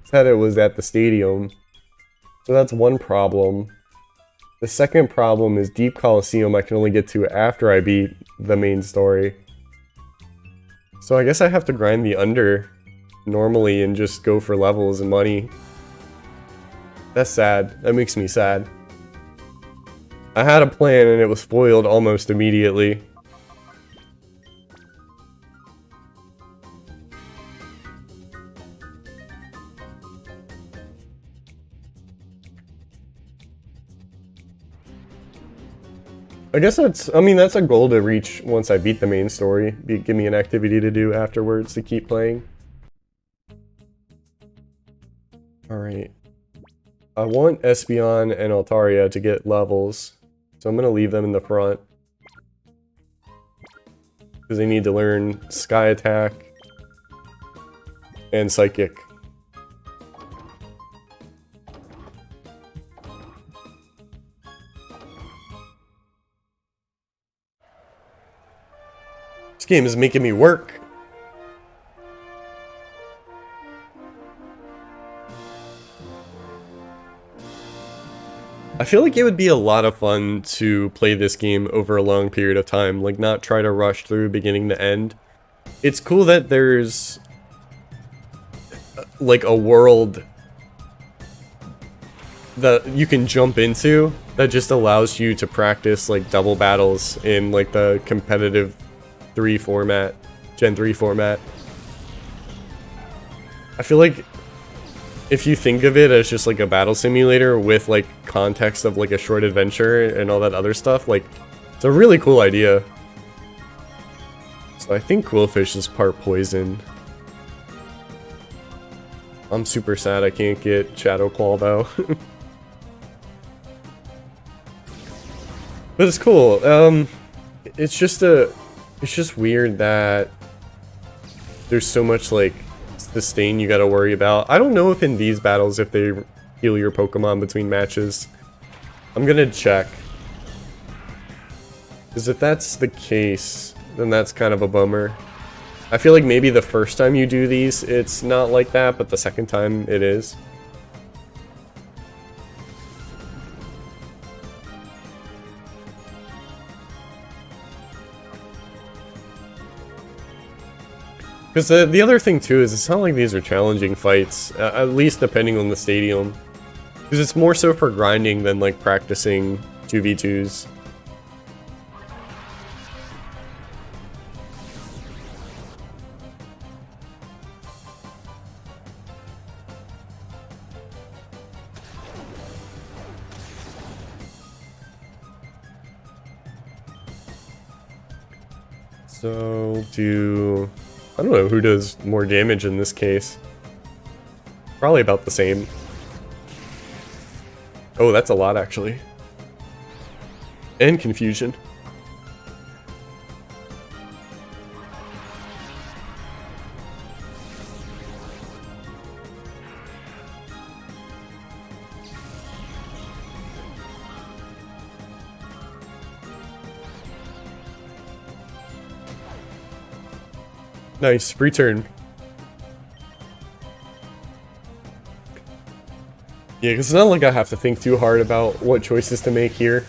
said it was at the stadium. So that's one problem. The second problem is Deep Colosseum I can only get to after I beat the main story. So I guess I have to grind the under normally and just go for levels and money. That's sad. That makes me sad. I had a plan and it was foiled almost immediately. I guess that's a goal to reach once I beat the main story. Give me an activity to do afterwards to keep playing. Alright. I want Espeon and Altaria to get levels, so I'm going to leave them in the front. Because they need to learn Sky Attack and Psychic. This game is making me work. I feel like it would be a lot of fun to play this game over a long period of time, like not try to rush through beginning to end. It's cool that there's like a world that you can jump into that just allows you to practice like double battles in like the competitive 3 format, Gen 3 format. I feel like if you think of it as just like a battle simulator with like context of like a short adventure and all that other stuff, like it's a really cool idea. So I think Quillfish is part poison. I'm super sad I can't get Shadow Claw though. But it's cool. It's just weird that there's so much like sustain you gotta worry about. I don't know if in these battles if they heal your Pokemon between matches. I'm gonna check. Because if that's the case, then that's kind of a bummer. I feel like maybe the first time you do these, it's not like that, but the second time it is. Because the other thing too is it's not like these are challenging fights, at least depending on the stadium. Because it's more so for grinding than like practicing 2v2s. So I don't know who does more damage in this case. Probably about the same. Oh, that's a lot actually. And confusion. Nice, free turn. Yeah, because it's not like I have to think too hard about what choices to make here.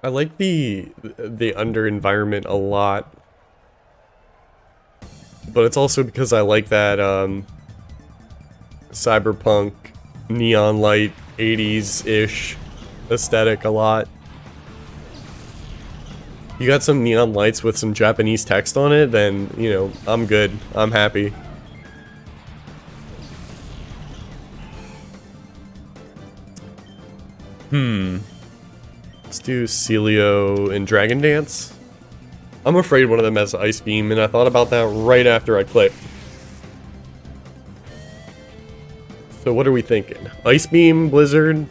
I like the under environment a lot, but it's also because I like that cyberpunk neon light 80s-ish aesthetic a lot. You got some neon lights with some Japanese text on it, then, you know, I'm good. I'm happy. Let's do Celio and Dragon Dance. I'm afraid one of them has Ice Beam, and I thought about that right after I clicked. So what are we thinking? Ice Beam, Blizzard?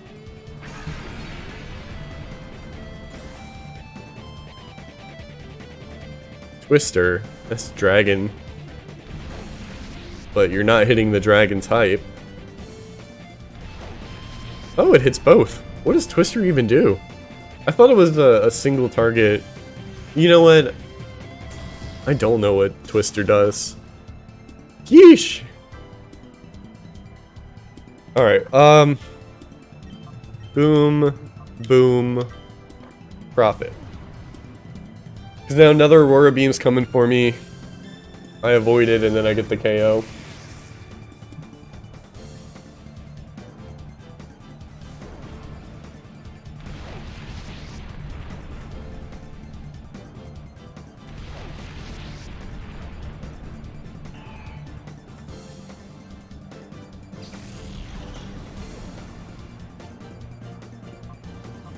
Twister. That's Dragon. But you're not hitting the Dragon type. Oh, it hits both. What does Twister even do? I thought it was a single target. You know what? I don't know what Twister does. Yeesh! Alright, boom, boom, profit. Because now another Aurora Beam's coming for me. I avoid it and then I get the KO.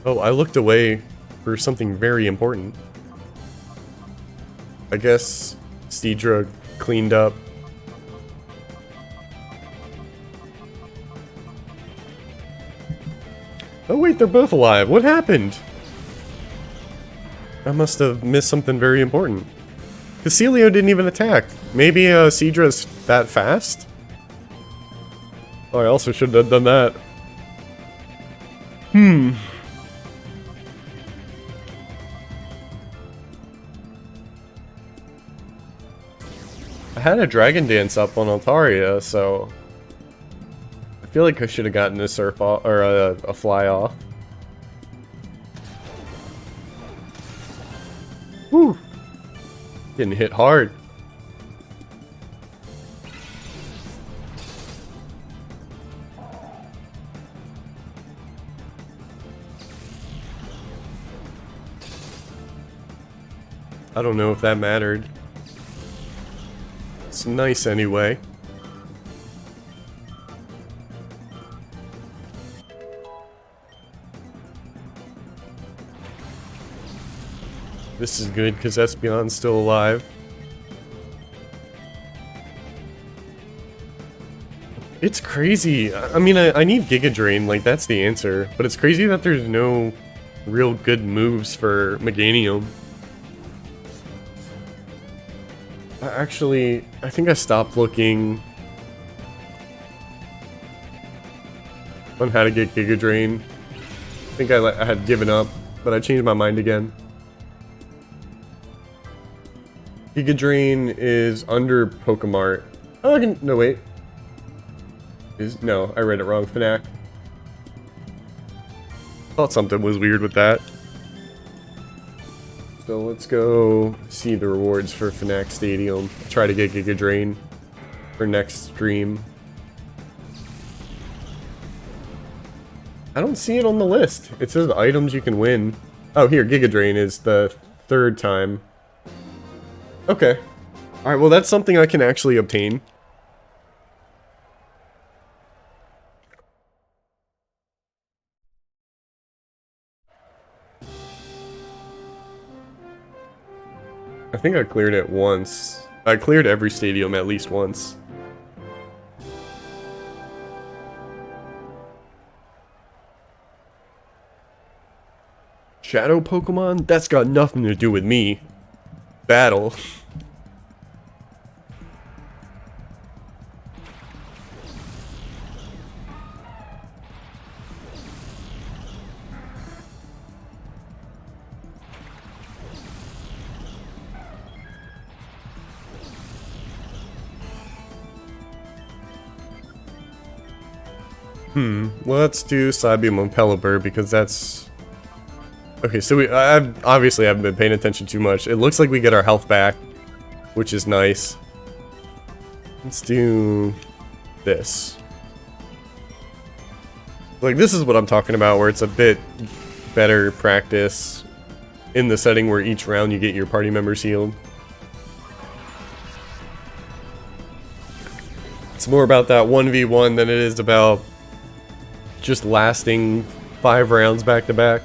Oh, I looked away for something very important. I guess Steedra cleaned up. Oh wait, they're both alive. What happened? I must have missed something very important. Casilio didn't even attack. Maybe Seedra's that fast? Oh, I also should have done that. I had a Dragon Dance up on Altaria, so I feel like I should have gotten a surf off, or a fly off. Whew. Getting hit hard. I don't know if that mattered. It's nice anyway. This is good because Espeon's still alive. It's crazy. I mean, I need Giga Drain, like that's the answer. But it's crazy that there's no real good moves for Meganium. Actually, I think I stopped looking on how to get Giga Drain. I think I had given up, but I changed my mind again. Giga Drain is under Pokemart. Oh, I can. No, wait. No, I read it wrong. Fnac. Thought something was weird with that. So let's go see the rewards for Fnac Stadium. Try to get Giga Drain for next stream. I don't see it on the list. It says the items you can win. Oh, here, Giga Drain is the third time. Okay. Alright, well that's something I can actually obtain. I think I cleared it once. I cleared every stadium at least once. Shadow Pokemon? That's got nothing to do with me. Battle. Let's do Psybeam on Pelipper because that's... Okay, so I obviously haven't been paying attention too much. It looks like we get our health back, which is nice. Let's do this. Like, this is what I'm talking about, where it's a bit better practice in the setting where each round you get your party members healed. It's more about that 1v1 than it is about just lasting 5 rounds back to back.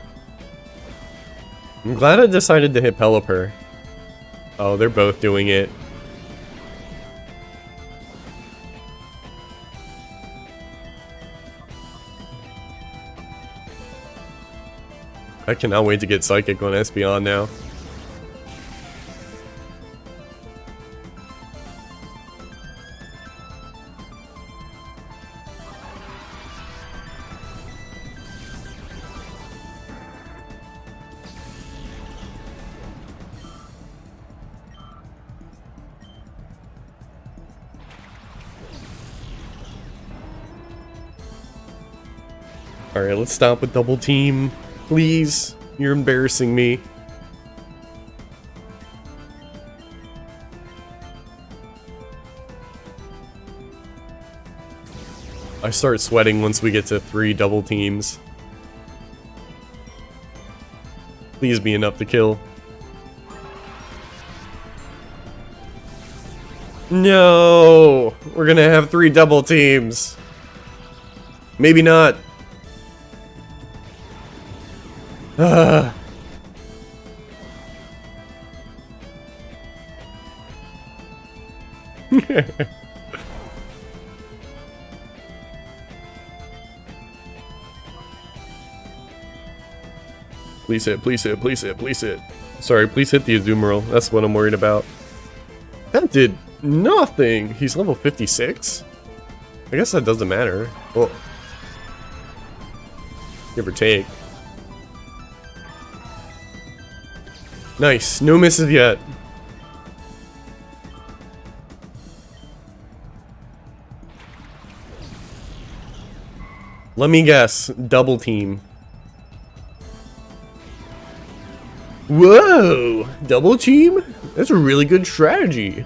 I'm glad I decided to hit Pelipper. Oh, they're both doing it. I cannot wait to get Psychic on Espeon now. Alright, let's stop with double team. Please. You're embarrassing me. I start sweating once we get to 3 double teams. Please be enough to kill. No! We're gonna have 3 double teams. Maybe not. Please hit, please hit, please hit, please hit. Sorry, please hit the Azumarill. That's what I'm worried about. That did nothing. He's level 56? I guess that doesn't matter. Well, give or take. Nice. No misses yet. Let me guess. Double team. Whoa! Double team? That's a really good strategy.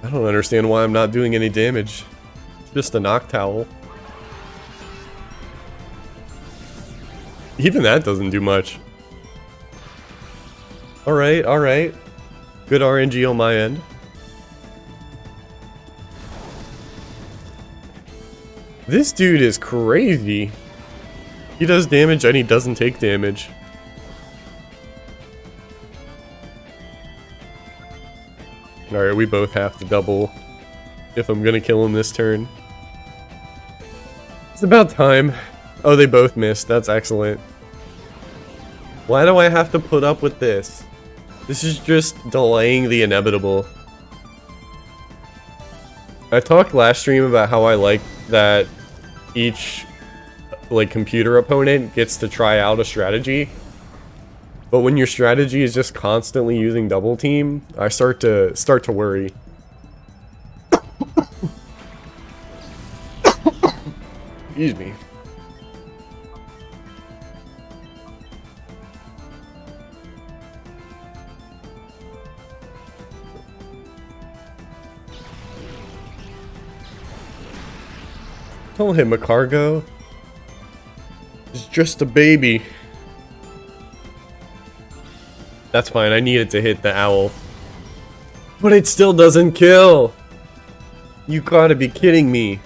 I don't understand why I'm not doing any damage. It's just a Noctowl. Even that doesn't do much. Alright, alright. Good RNG on my end. This dude is crazy. He does damage and he doesn't take damage. Alright, we both have to double if I'm gonna kill him this turn. It's about time. Oh, they both missed. That's excellent. Why do I have to put up with this? This is just delaying the inevitable. I talked last stream about how I like that each computer opponent gets to try out a strategy. But when your strategy is just constantly using double team, I start to worry. Excuse me. Don't hit Macargo. It's just a baby. That's fine, I needed to hit the owl. But it still doesn't kill! You gotta be kidding me.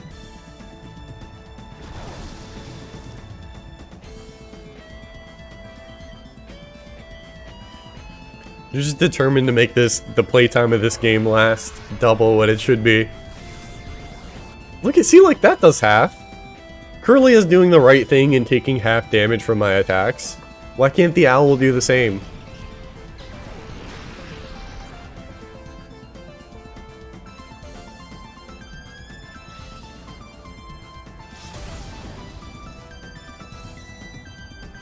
You're just determined to make the playtime of this game last double what it should be. Look at, see, like that does half. Curly is doing the right thing and taking half damage from my attacks. Why can't the owl do the same?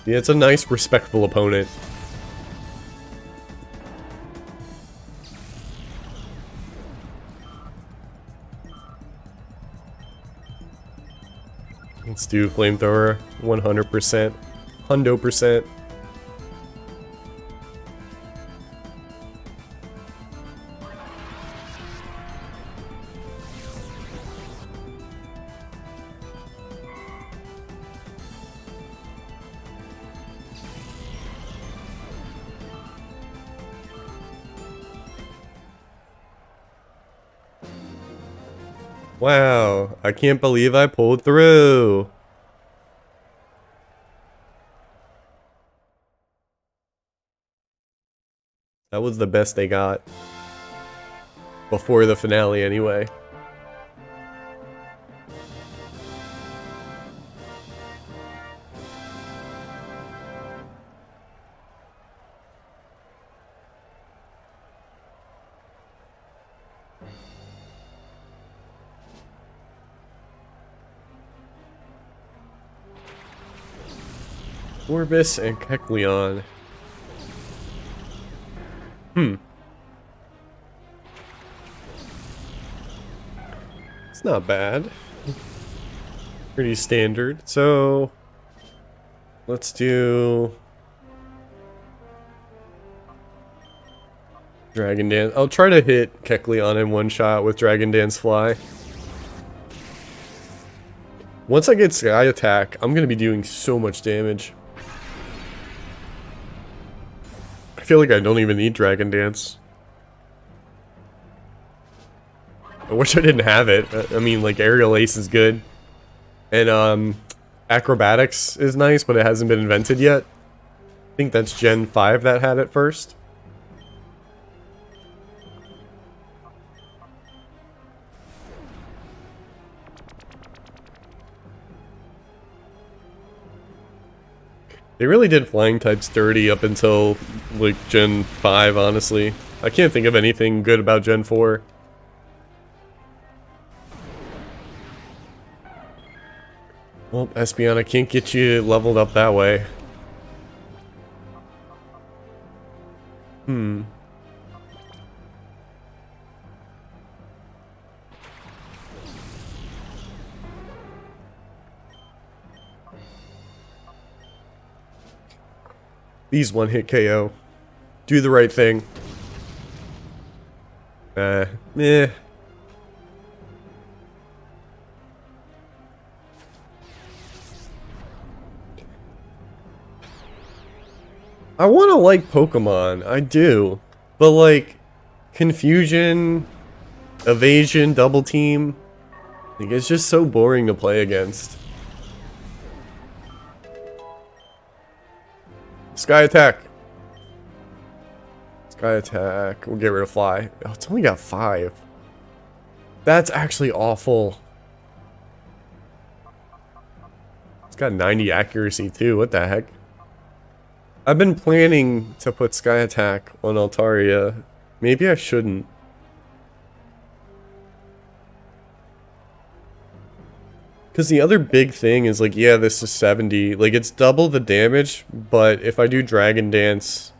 Yeah, it's a nice, respectful opponent. Let's do flamethrower, 100%, 100%. Wow, I can't believe I pulled through. That was the best they got. Before the finale, anyway. Orbis and Kecleon. It's not bad. Pretty standard. So let's do Dragon Dance. I'll try to hit Kecleon in one shot with Dragon Dance Fly. Once I get Sky Attack, I'm gonna be doing so much damage. I feel like I don't even need Dragon Dance. I wish I didn't have it. I mean, like, Aerial Ace is good. And, Acrobatics is nice, but it hasn't been invented yet. I think that's Gen 5 that had it first. They really did flying types dirty up until, like, Gen 5, honestly. I can't think of anything good about Gen 4. Well, Espeon, I can't get you leveled up that way. These one-hit KO. Do the right thing. Meh. I want to like Pokemon, I do. But like, Confusion, Evasion, Double Team, like, it's just so boring to play against. Sky Attack. Sky Attack. We'll get rid of Fly. Oh, it's only got 5. That's actually awful. It's got 90 accuracy too, what the heck? I've been planning to put Sky Attack on Altaria. Maybe I shouldn't. Because the other big thing is, like, yeah, this is 70. Like, it's double the damage, but if I do Dragon Dance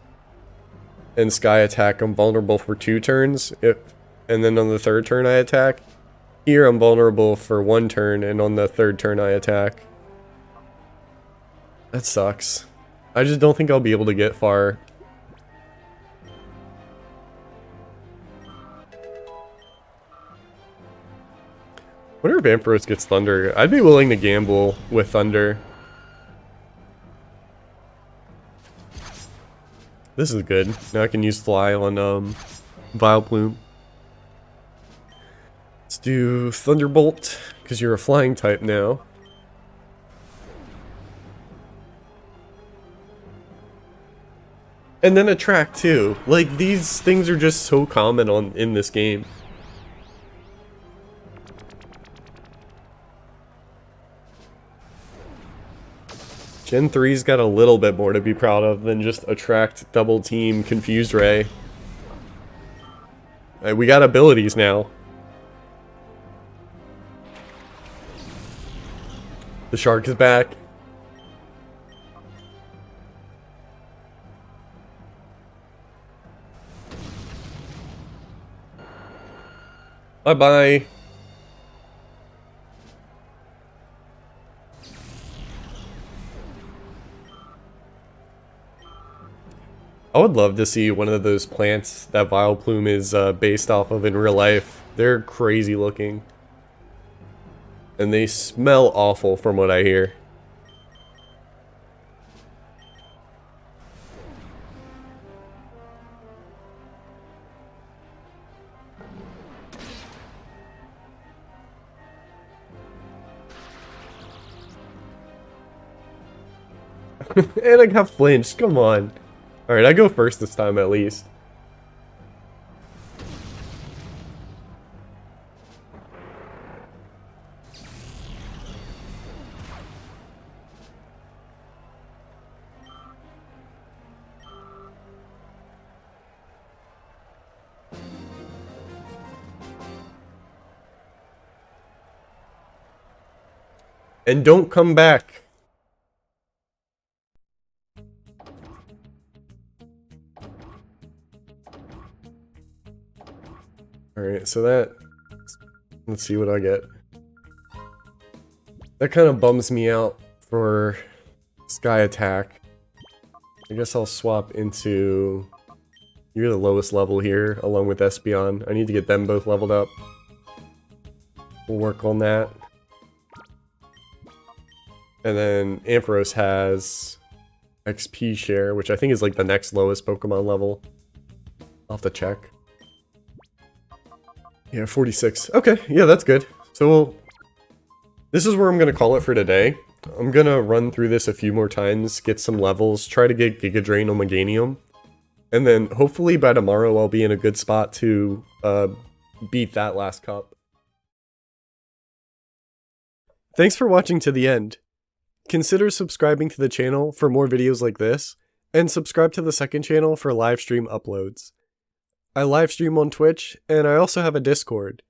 and Sky Attack, I'm vulnerable for 2 turns. And then on the 3rd turn I attack. Here I'm vulnerable for 1 turn, and on the 3rd turn I attack. That sucks. I just don't think I'll be able to get far. I wonder if Ampharos gets Thunder. I'd be willing to gamble with Thunder. This is good. Now I can use Fly on Vileplume. Let's do Thunderbolt, because you're a flying type now. And then Attract too. Like, these things are just so common in this game. Gen 3's got a little bit more to be proud of than just Attract, Double Team, Confused Ray. We got abilities now. The Shark is back. Bye-bye. I would love to see one of those plants that Vileplume is based off of in real life. They're crazy looking. And they smell awful from what I hear. And I got flinched, come on. Alright, I go first this time at least. And don't come back. Alright, so that... Let's see what I get. That kind of bums me out for Sky Attack. I guess I'll swap into... You're the lowest level here, along with Espeon. I need to get them both leveled up. We'll work on that. And then Ampharos has XP share, which I think is like the next lowest Pokemon level. I'll have to check. Yeah, 46. Okay, yeah, that's good. So this is where I'm going to call it for today. I'm going to run through this a few more times, get some levels, try to get Giga Drain on Meganium. And then hopefully by tomorrow I'll be in a good spot to beat that last cup. Thanks for watching to the end. Consider subscribing to the channel for more videos like this, and subscribe to the second channel for live stream uploads. I live stream on Twitch, and I also have a Discord.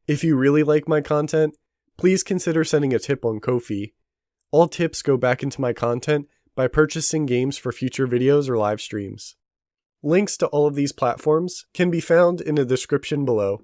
If you really like my content, please consider sending a tip on Ko-fi. All tips go back into my content by purchasing games for future videos or live streams. Links to all of these platforms can be found in the description below.